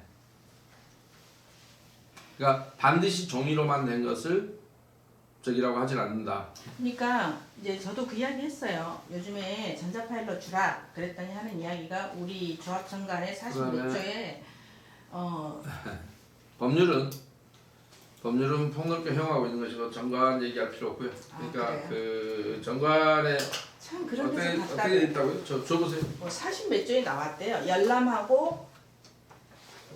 그러니까 반드시 종이로만 된 것을 저기라고 하진 않는다. 그러니까 이제 저도 그 이야기 했어요. 요즘에 전자 파일로 주라 그랬더니 하는 이야기가 우리 조합 정관의 40몇 조에 법률은 폭넓게 형하고 있는 것이고 정관 얘기할 필요 없고요. 그러니까 그 정관에 참 그런 데서 어떻게 봤다고 있다고요? 줘 보세요. 40몇 조에 나왔대요. 열람하고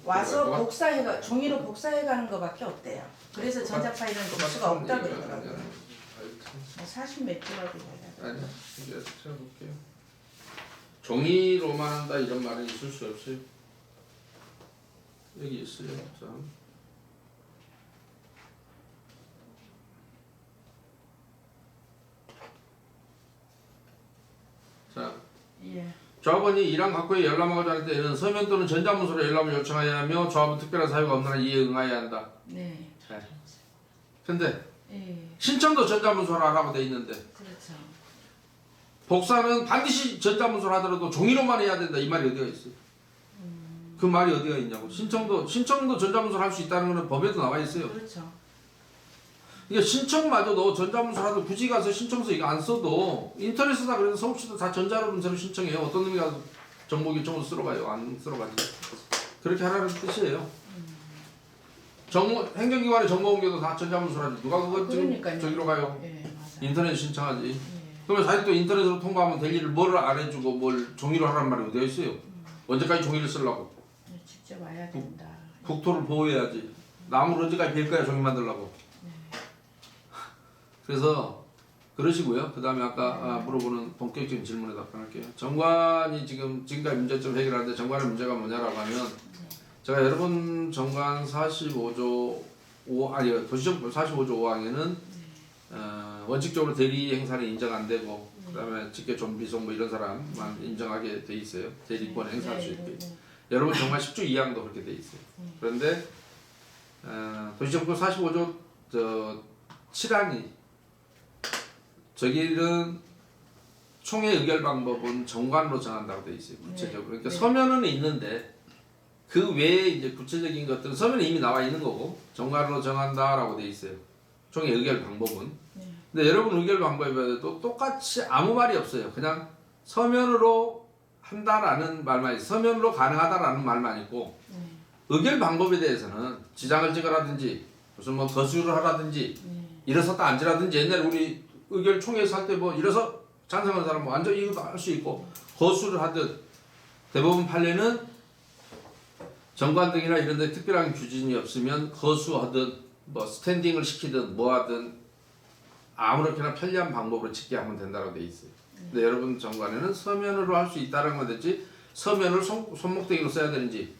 와서 복사해가 종이로 복사해가는 거밖에 없대요. 그래서 전자 파일은 줄 수가 없다 그러더라고요. 40몇 조라고 해야 아니요, 이제 찾아볼게요. 종이로만 한다 이런 말은 있을 수 없어요. 여기 있어요. 자, 예. 조합원이 이랑 각고의 열람하고자 할 때에는 서면 또는 전자문서로 열람을 요청하여야 하며 조합은 특별한 사유가 없는 한 이에 응하여야 한다. 네. 근데 예. 신청도 전자문서로 하라고 돼 있는데 그렇죠. 복사는 반드시 전자문서로 하더라도 종이로만 해야 된다 이 말이 어디가 있어요? 그 말이 어디가 있냐고. 신청도 전자문서로 할 수 있다는 거는 법에도 나와 있어요. 그렇죠. 이게 신청마저도 전자문서라도 굳이 가서 신청서 이거 안 써도 인터넷에다 그래서 서울시도 다 전자로 문서로 신청해요. 어떤 놈이 가서 정보규정을 쓰러 가요? 안 쓰러 가지. 그렇게 하라는 뜻이에요. 행정기관의 정보 옮겨도 다 전자문서라지. 누가 그거 지금 저기로 가요? 예, 맞아요. 인터넷 신청하지. 예. 그러면 자기 또 인터넷으로 통과하면 될 일을 뭐를 안 해주고 뭘 종이로 하라는 말이 어디가 있어요? 언제까지 종이를 쓰려고? 직접 와야 된다. 국토를 보호해야지. 나무를 언제까지 빌 거야 종이 만들려고. 그래서 그러시고요. 그 다음에 아까 물어보는 본격적인 질문에 답변할게요. 정관이 지금까지 문제점 해결하는데 정관의 문제가 뭐냐라고 하면 제가 여러분 정관 45조 5 아니 도시정법 45조 5항에는 원칙적으로 대리 행사는 인정 안 되고 그다음에 직계 좀비송 뭐 이런 사람만 인정하게 돼 있어요. 대리권 행사할 수 있게. 여러분 정관 10조 2항도 그렇게 돼 있어요. 그런데 도시정법 45조 7항이 저기는 총회 의결 방법은 정관으로 정한다고 돼 있어요. 구체적으로. 그러니까 서면은 있는데 그 외에 이제 구체적인 것들은 서면에 이미 나와 있는 거고 정관으로 정한다라고 돼 있어요. 총회 의결 방법은. 근데 여러분 의결 방법에도 똑같이 아무 말이 없어요. 그냥 서면으로 한다라는 말만 있고 서면으로 가능하다라는 말만 있고 의결 방법에 대해서는 지장을 찍어라든지 무슨 뭐 거수를 하라든지 일어섰다 앉으라든지 옛날에 우리 의결 총회에서 할 때 뭐 일어서 찬성하는 사람 뭐 앉아 이것도 할 수 있고 거수를 하듯 대법원 판례는 정관 등이나 이런 데 특별한 규정이 없으면 거수하든 뭐 스탠딩을 시키든 뭐 하든 아무렇게나 편리한 방법으로 짓게 하면 된다고 돼 있어요. 근데 여러분 정관에는 서면으로 할 수 있다는 건 됐지 서면을 손목대기로 써야 되는지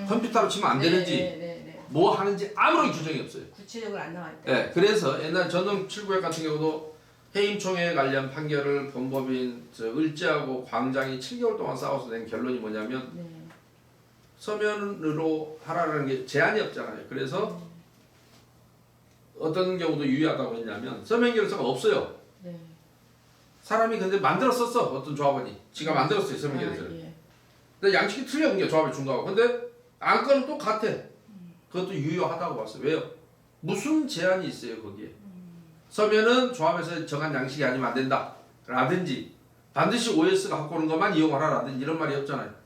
컴퓨터로 치면 안 되는지 뭐 하는지 아무런 규정이 없어요. 구체적으로 안 나와 있다. 네, 그래서 옛날 전동 7구역 같은 경우도 해임총회 관련 판결을 법무법인 을지하고 광장이 7개월 동안 싸워서 낸 결론이 뭐냐면 서면으로 하라는 게 제한이 없잖아요. 그래서 어떤 경우도 유의하다고 했냐면 서면 결서가 없어요. 사람이 근데 만들었었어. 어떤 조합원이 지가 만들었어요 서면 결서를. 근데 양식이 틀려 게 조합이 준 거하고. 근데 안건은 똑같아. 그것도 유효하다고 봤어요. 왜요? 무슨 제한이 있어요 거기에? 서면은 조합에서 정한 양식이 아니면 안 된다. 라든지 반드시 OS가 갖고 오는 것만 이용하라 라든지 이런 말이 없잖아요.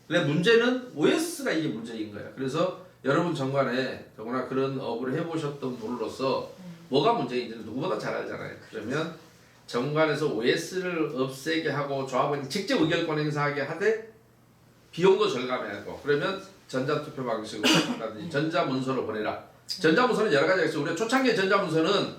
근데 문제는 OS가 이게 문제인 거야. 그래서 여러분 정관에 더구나 그런 업을 해보셨던 분으로서 뭐가 문제인지는 누구보다 잘 알잖아요. 그러면 정관에서 OS를 없애게 하고 조합원이 직접 의결권 행사하게 하되 비용도 절감해야고 그러면 전자투표 방식으로라든지 전자문서로 보내라. 전자문서는 여러 가지가 있어요. 우리가 초창기 전자문서는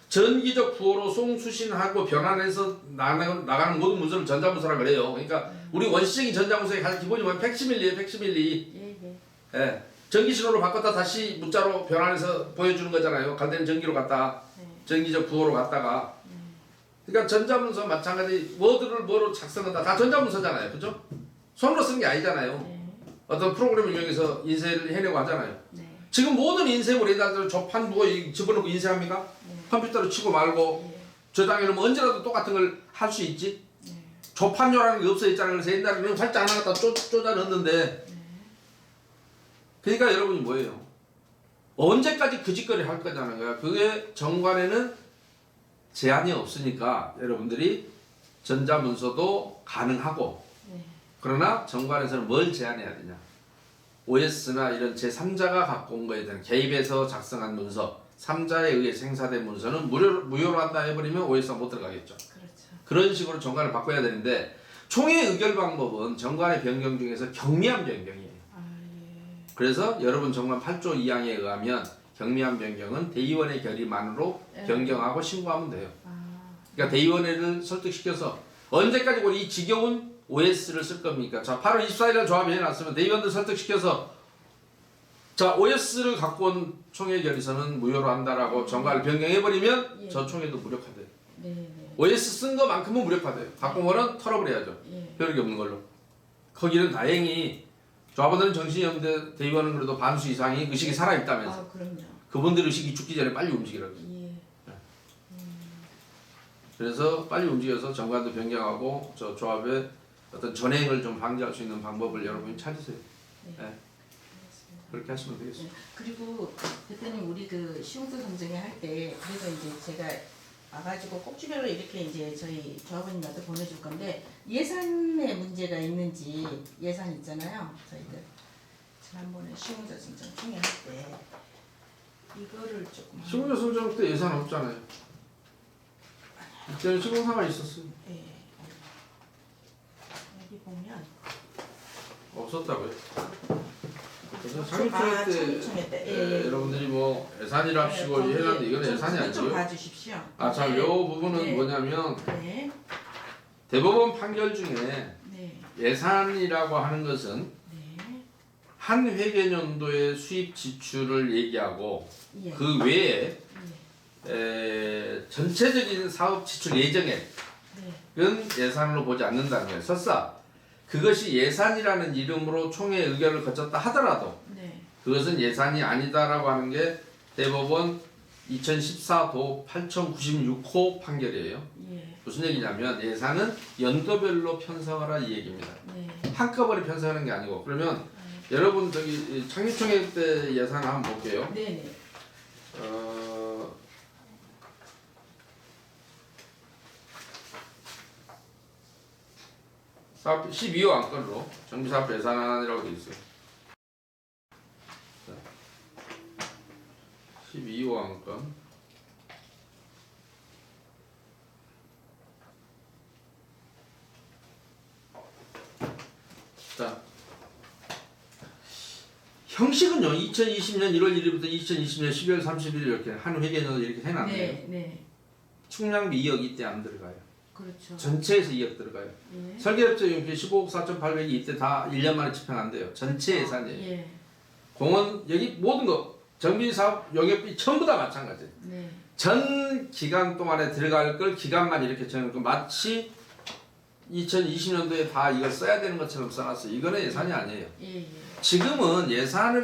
전기적 부호로 송수신하고 변환해서 나가는 모든 문서를 전자문서라 그래요. 그러니까 우리 원시적인 전자문서의 가장 기본이 뭐냐면 팩시밀리예요. 팩시밀리. 예. 전기신호로 바꿨다 다시 문자로 변환해서 보여주는 거잖아요. 갈 때는 전기로 갔다 전기적 부호로 갔다가 그러니까 전자문서 마찬가지 워드를 뭐로 작성한다 다 전자문서잖아요. 그죠? 손으로 쓰는 게 아니잖아요. 어떤 프로그램을 이용해서 인쇄를 해내고 하잖아요. 지금 모든 인쇄물 예를 조판 부호 집어넣고 인쇄합니까? 컴퓨터로 치고 말고 저장해놓으면 언제라도 똑같은 걸 할 수 있지. 조판료라는 게 없어 있잖아요. 그래서 옛날에는 활짝 하나 갖다 쪼자 넣었는데 그러니까 여러분이 뭐예요? 언제까지 그 짓거리 할 거냐는 거야. 그게 정관에는 제한이 없으니까 여러분들이 전자문서도 가능하고 그러나 정관에서는 뭘 제한해야 되냐? OS나 이런 제3자가 갖고 온 거에 대한 개입해서 작성한 문서, 3자에 의해 생사된 문서는 무효로 한다 해버리면 OS가 못 들어가겠죠. 그렇죠. 그런 식으로 정관을 바꿔야 되는데 총회 의결 방법은 정관의 변경 중에서 경미한 변경이에요. 그래서 여러분 정관 8조 2항에 의하면 경미한 변경은 대의원의 결의만으로 변경하고 신고하면 돼요. 그러니까 대의원회를 설득시켜서 언제까지 이 지겨운 OS를 쓸 겁니까? 자, 8월 24일에 조합이 해놨으면 대의원들 설득시켜서 자, OS를 갖고 온 총회 결의서는 무효로 한다라고 정관을 변경해버리면 저 총회도 무력화돼요. OS 쓴 것만큼은 무력화돼요. 갖고 온 거는 털어버려야죠. 효력이 없는 걸로. 거기는 다행히 조합원들은 정신이 없는데 대의원은 그래도 반수 이상이 의식이 살아있다면서. 그럼요. 그분들 의식이 죽기 전에 빨리 움직이라고. 그래서 빨리 움직여서 정관도 변경하고 저 조합의 어떤 전행을 좀 방지할 수 있는 방법을 여러분이 찾으세요. 그렇게 하시면 되겠습니다. 그리고 대표님 우리 그 시공사 선정회 할 때 그래서 이제 제가 와가지고 꼭지별로 이렇게 이제 저희 조합원님한테 보내줄 건데 예산에 문제가 있는지 예산 있잖아요. 저희들 지난번에 시공사 선정 총회 할 때 이거를 조금 시공사 선정 때 예산 없잖아요. 이때는 시공사가 있었어요. 여기 보면 없었다고요? 그래서 창립총회 때 여러분들이 뭐 예산이랍시고 해놨는데 이건 예산이 아니고요. 좀 봐주십시오. 참, 요 부분은 뭐냐면 대법원 판결 중에 예산이라고 하는 것은 한 회계연도의 수입 지출을 얘기하고 그 외에 전체적인 사업 지출 예정액은 예산으로 보지 않는다는 거예요. 설사 그것이 예산이라는 이름으로 총회 의결을 거쳤다 하더라도 그것은 예산이 아니다라고 하는 게 대법원 2014도 8096호 판결이에요. 무슨 얘기냐면 예산은 연도별로 편성하라 이 얘기입니다. 한꺼번에 편성하는 게 아니고 그러면 여러분 저기 창립총회 때 예산 한번 볼게요. 사업 12호 안건으로 정비사업 예산안이라고 되어 있어요. 12호 안건. 자, 형식은요 2020년 1월 1일부터 2020년 12월 30일 이렇게 한 회계년을 이렇게 해놨네요. 네, 네. 충량비 2억 이때 안 들어가요. 그렇죠. 전체에서 2억 들어가요. 예. 설계업체 용비 15억 4,800이 이때 다 1년 만에 집행 안 돼요. 전체 예산이에요. 예. 공원 여기 모든 거 정비사업 용역비 전부 다 마찬가지예요. 네. 전 기간 동안에 들어갈 걸 기간만 이렇게 정해놓고 마치 2020년도에 다 이걸 써야 되는 것처럼 써놨어요. 이거는 예산이 아니에요. 예, 예. 지금은 예산을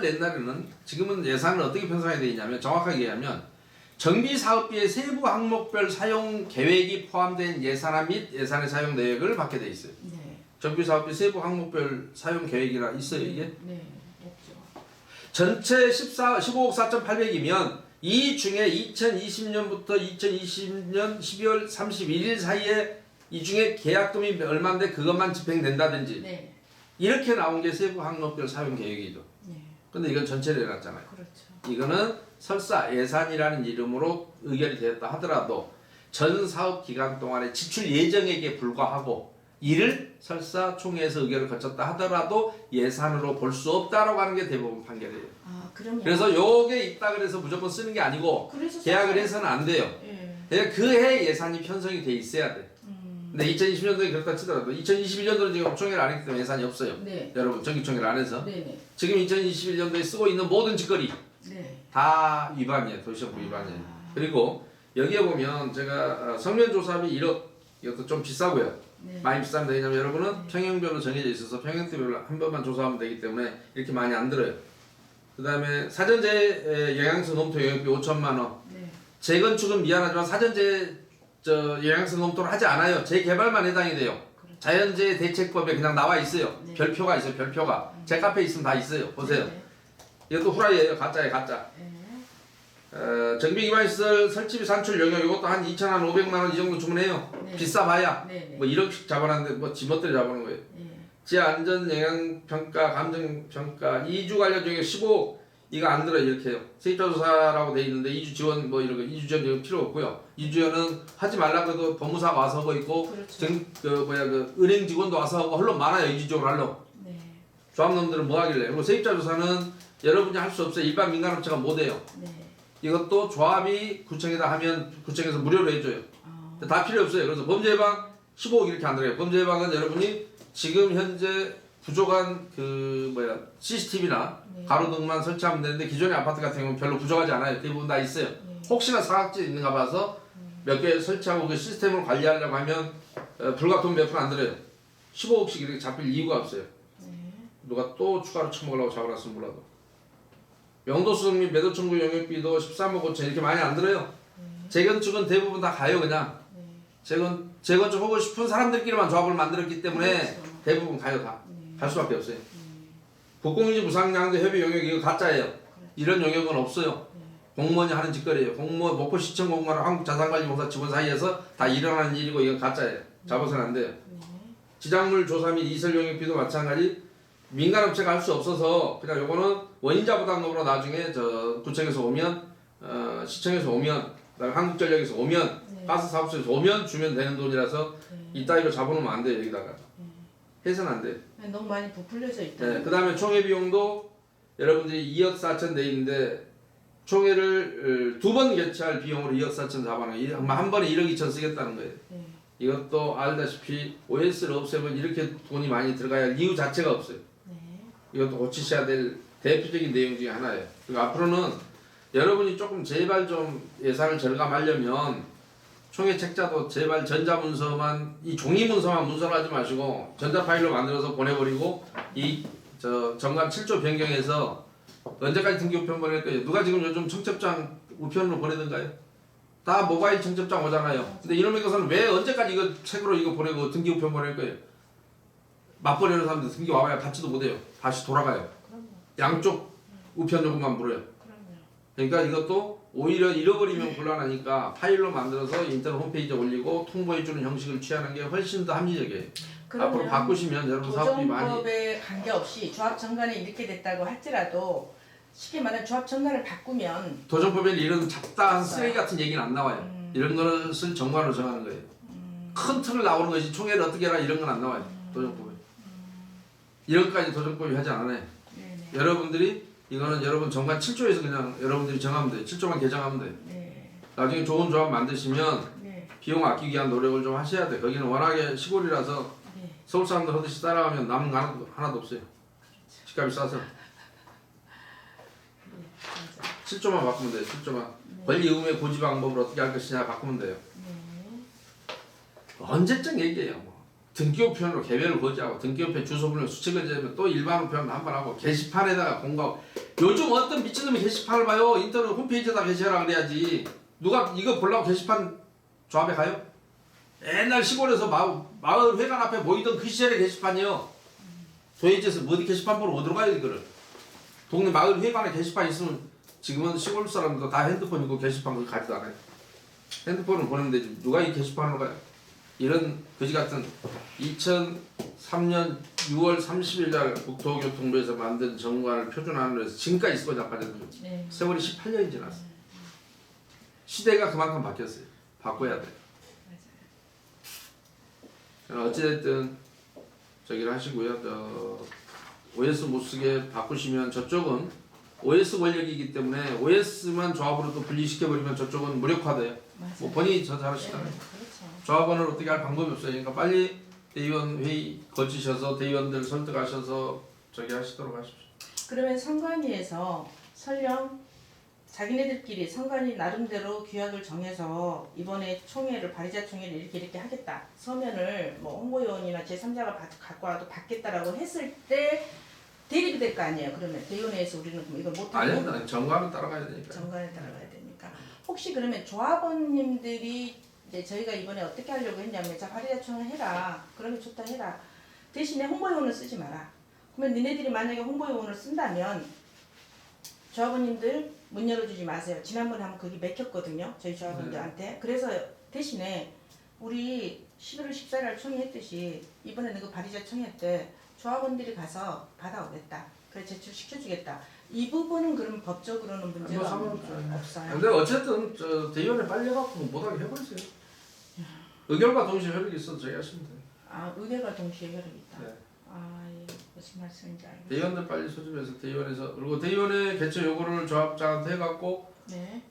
지금은 예산을 어떻게 편성해야 되냐면 정확하게 얘기하면 정비사업비의 세부 항목별 사용 계획이 포함된 예산안 및 예산의 사용 내역을 받게 돼 있어요. 네. 정비사업비 세부 항목별 사용 계획이라 있어요 이게. 네. 없죠. 전체 15억 4,800이면 이 중에 2020년부터 2020년 12월 31일 사이에 이 중에 계약금이 얼마인데 그것만 집행된다든지 네. 이렇게 나온 게 세부 항목별 사용 계획이죠. 네. 근데 이건 전체를 해놨잖아요. 그렇죠. 이거는 설사 예산이라는 이름으로 의결이 되었다 하더라도 전 사업 기간 동안의 지출 예정액에 불과하고 이를 설사 총회에서 의결을 거쳤다 하더라도 예산으로 볼 수 없다라고 하는 게 대부분 판결이에요. 아, 그러면 그래서 요게 있다 그래서 무조건 쓰는 게 아니고 그래서 계약을 썼어요. 해서는 안 돼요. 예. 그냥 그해 예산이 편성이 돼 있어야 돼. 근데 2020년도에 그렇다 치더라도 2021년도는 지금 총회를 안 했기 때문에 예산이 없어요. 네. 여러분 정기총회를 안 해서 네, 네. 지금 2021년도에 쓰고 있는 모든 짓거리 네. 다 위반이에요. 도시정부 위반이에요. 아. 그리고 여기에 보면 제가 성면조사비 1억 이것도 좀 비싸고요. 네. 많이 비싼데 왜냐면 여러분은 평형별로 정해져 있어서 평형대별로 한 번만 조사하면 되기 때문에 이렇게 많이 안 들어요. 그 다음에 사전재 영향성 검토 영역비 5천만 원. 네. 재건축은 미안하지만 사전재 영향성 검토를 하지 않아요. 재개발만 해당이 돼요. 그렇죠. 자연재해 대책법에 그냥 나와 있어요. 네. 별표가 있어요. 별표가. 제 카페에 있으면 다 있어요. 보세요. 네. 이것도 후라이예요. 가짜예요. 가짜. 네. 정비기반시설 설치비 산출 영역 이것도 한 2,500만 원 이 정도 주문해요. 네. 비싸봐야 네. 네. 뭐 1억씩 잡아놨는데 뭐 지멋대로 잡아놓은 거예요. 네. 지하 안전 영향 평가, 감정 평가, 2주 관련 영역 15억 이거 안 들어요. 이렇게 해요. 세입자 조사라고 돼 있는데 2주 지원 뭐 이런 거 2주 지원 이거 필요 없고요. 2주 지원은 하지 말라고 해도 법무사가 와서 하고 있고 그렇죠. 은행 직원도 와서 하고 헐로 많아요. 2주 지원 하려고. 네. 조합놈들은 뭐 하길래. 그리고 세입자 조사는 여러분이 할 수 없어요. 일반 민간업체가 못 해요. 네. 이것도 조합이 구청에다 하면 구청에서 무료로 해줘요. 아. 다 필요 없어요. 그래서 범죄 예방 15억 이렇게 안 들어가요. 범죄 예방은 여러분이 지금 현재 부족한 CCTV나 네. 가로등만 설치하면 되는데 기존의 아파트 같은 경우는 별로 부족하지 않아요. 대부분 다 있어요. 네. 혹시나 사각지 있는가 봐서 몇 개 설치하고 그 시스템을 관리하려고 하면 불과 돈 몇 푼 안 들어요. 15억씩 이렇게 잡힐 이유가 없어요. 네. 누가 또 추가로 처먹으려고 잡아놨으면 몰라도. 영도수등 및 매도 청구 영역비도 13억 5천 이렇게 많이 안 들어요. 재건축은 대부분 다 가요 그냥. 네. 재건축 하고 싶은 사람들끼리만 조합을 만들었기 때문에 그렇죠. 대부분 가요 다. 네. 갈 수밖에 없어요. 국공유지 무상양도 협의 영역 이거 가짜예요. 이런 영역은 없어요. 공무원이 하는 짓거리예요. 공무원 목포시청 공무원과 한국자산관리공사 직원 사이에서 다 일어나는 일이고 이건 가짜예요. 잡아서는 안 돼요. 네. 지작물 조사 및 이설 영역비도 마찬가지. 민간업체가 할 수 없어서 그냥 요거는 원인자 부담금으로 나중에 저 구청에서 오면 시청에서 오면 그다음에 한국전력에서 오면 네. 가스사업소에서 오면 주면 되는 돈이라서 네. 이따위로 잡아놓으면 안 돼요 여기다가. 해서는 안 돼요. 너무 많이 부풀려져 있다. 네, 그 다음에 총회 비용도 여러분들이 2억 4천 돼 있는데 총회를 두 번 개최할 비용으로 2억 4천 잡아놔요. 한 번에 1억 2천 쓰겠다는 거예요. 네. 이것도 알다시피 OS를 없애면 이렇게 돈이 많이 들어가야 할 이유 자체가 없어요. 네. 이것도 고치셔야 될 대표적인 내용 중에 하나예요. 그리고 앞으로는 여러분이 조금 제발 좀 예산을 절감하려면 총회 책자도 제발 전자문서만 이 종이문서만 문서로 하지 마시고 전자파일로 만들어서 보내버리고 이 정관 7조 변경해서 언제까지 등기 우편 보낼 거예요? 누가 지금 요즘 청첩장 우편으로 보내던가요? 다 모바일 청첩장 오잖아요. 근데 이놈의 것은 왜 언제까지 이거 책으로 이거 보내고 등기 우편 보낼 거예요? 맞벌이하는 사람들 등기 와봐야 받지도 못해요. 다시 돌아가요. 그럼요. 양쪽 우편 요금만 물어요. 그럼요. 그러니까 이것도 오히려 잃어버리면 곤란하니까 파일로 만들어서 인터넷 홈페이지에 올리고 통보해주는 형식을 취하는 게 훨씬 더 합리적이에요. 앞으로 바꾸시면 여러분 사업비 많이 도정법에 관계없이 조합 정관이 이렇게 됐다고 할지라도 쉽게 말하면 조합 정관을 바꾸면 도정법에는 이런 잡다한 쓰레기 같은 얘기는 안 나와요. 이런 것을 정관으로 정하는 거예요. 큰 틀을 나오는 것이 총회를 어떻게 해라 이런 건 안 나와요. 도정법에. 이런 것까지 도정법이 하지 않아요. 네네. 여러분들이 이거는 여러분 정관 7조에서 그냥 여러분들이 정하면 돼요. 7조만 개정하면 돼요. 네. 나중에 좋은 조합 만드시면 네. 비용 아끼기 위한 노력을 좀 하셔야 돼요. 거기는 워낙에 시골이라서 네. 서울 사람들 하듯이 따라가면 남는 거 하나도 없어요. 집값이 싸서. 네. 맞아요. 7조만 바꾸면 돼요. 7조만. 권리 의무의 고지 방법을 어떻게 할 것이냐 바꾸면 돼요. 네. 언제적 얘기예요. 뭐. 등기우편으로 개별을 고지하고 등기우편 주소번호 수칙을 재면 또 일반 우편 한 번 하고 게시판에다가 공고하고 요즘 어떤 미친놈이 게시판을 봐요. 인터넷 홈페이지에다 게시하라 그래야지. 누가 이거 보려고 게시판 조합에 가요? 옛날 시골에서 마을 회관 앞에 모이던 그 시절의 게시판이요. 도예지에서 어디 게시판 보러 어디로 가요 이거를. 동네 마을 회관에 게시판 있으면 지금은 시골 사람들도 다 핸드폰 있고 게시판 거기 가지도 않아요. 핸드폰을 보내면 되지. 누가 이 게시판으로 가요? 이런 거지 같은 2003년 6월 30일 날 국토교통부에서 만든 정관을 표준안으로 해서 지금까지 있고 자빠졌는데 네. 세월이 18년이 지났어요. 시대가 그만큼 바뀌었어요. 바꿔야 돼요. 어찌됐든 저기를 하시고요. OS 못 쓰게 바꾸시면 저쪽은 OS 권력이기 때문에 OS만 조합으로 또 분리시켜버리면 저쪽은 무력화돼요. 맞아요. 뭐 본인이 저 잘하시잖아요. 네. 그렇죠. 조합원을 어떻게 할 방법이 없어요. 그러니까 빨리 대의원 회의 거치셔서 대의원들 설득하셔서 저기 하시도록 하십시오. 그러면 선관위에서 설령 자기네들끼리 선관위 나름대로 규약을 정해서 이번에 총회를 발의자 총회를 이렇게 하겠다 서면을 뭐 홍보요원이나 제3자가 갖고 와도 받겠다라고 했을 때 대립이 될 거 아니에요. 그러면 대의원회에서 우리는 그럼 이걸 못하고 아니요, 정관은 따라가야 되니까. 정관에 따라가야 되니까 혹시 그러면 조합원님들이 이제 저희가 이번에 어떻게 하려고 했냐면 자 발의자 총회 해라 그러면 좋다 해라 대신에 홍보요원을 쓰지 마라. 그러면 니네들이 만약에 홍보요원을 쓴다면 조합원님들 문 열어주지 마세요. 지난번에 한번 거기 맥혔거든요. 저희 조합원들한테. 그래서 대신에 우리 11월 14일 날 총회 했듯이 이번에는 그 발의자 총회 때 조합원들이 가서 받아오겠다. 그래 제출시켜주겠다. 이 부분은 그럼 법적으로는 문제가 없어요. 근데 어쨌든 저 대의원에 빨려갖고 못하게 해버리세요. 의결과 동시에 효력이 있어도 저희 하시면 돼요. 아 의결과 동시에 효력이 있다. 네. 아 예. 무슨 말씀인지 알겠습니다. 대의원들 빨리 소집해서 대의원에서 그리고 대의원의 개최 요구를 조합장한테 해갖고 네.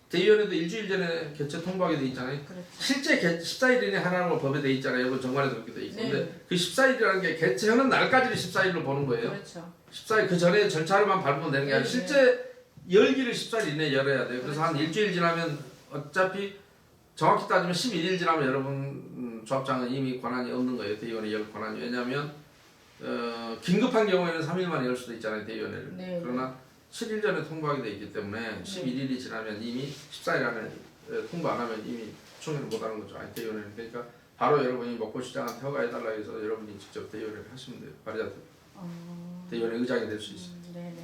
대의원에도 일주일 전에 개최 통보하게 돼 있잖아요. 그렇죠. 실제 14일 이내 하라는 걸 법에 돼 있잖아요. 여러분 정관에도 그렇게 돼 있고. 네. 근데 그 14일이라는 게 개최하는 날까지를 14일로 보는 거예요. 그렇죠. 14일 그 전에 절차를만 밟으면 되는 게 아니라 네. 실제 열기를 14일 이내에 열어야 돼요. 그래서 한 일주일 지나면 어차피 정확히 따지면 11일 지나면 여러분 조합장은 이미 권한이 없는 거예요. 대의원이 열 권한이. 왜냐하면 긴급한 경우에는 3일 만에 열 수도 있잖아요. 대의원회를. 네. 그러나 7일 전에 통보하게 돼 있기 때문에 11일이 지나면 이미 14일 안에 통보 안 하면 이미 총회를 못 하는 거죠. 아니 대의원회는. 그러니까 바로 여러분이 먹고시장한테 허가해달라 해서 여러분이 직접 대의원회를 하시면 돼요. 발의자들. 대의원회 의장이 될 수 있어요. 네네.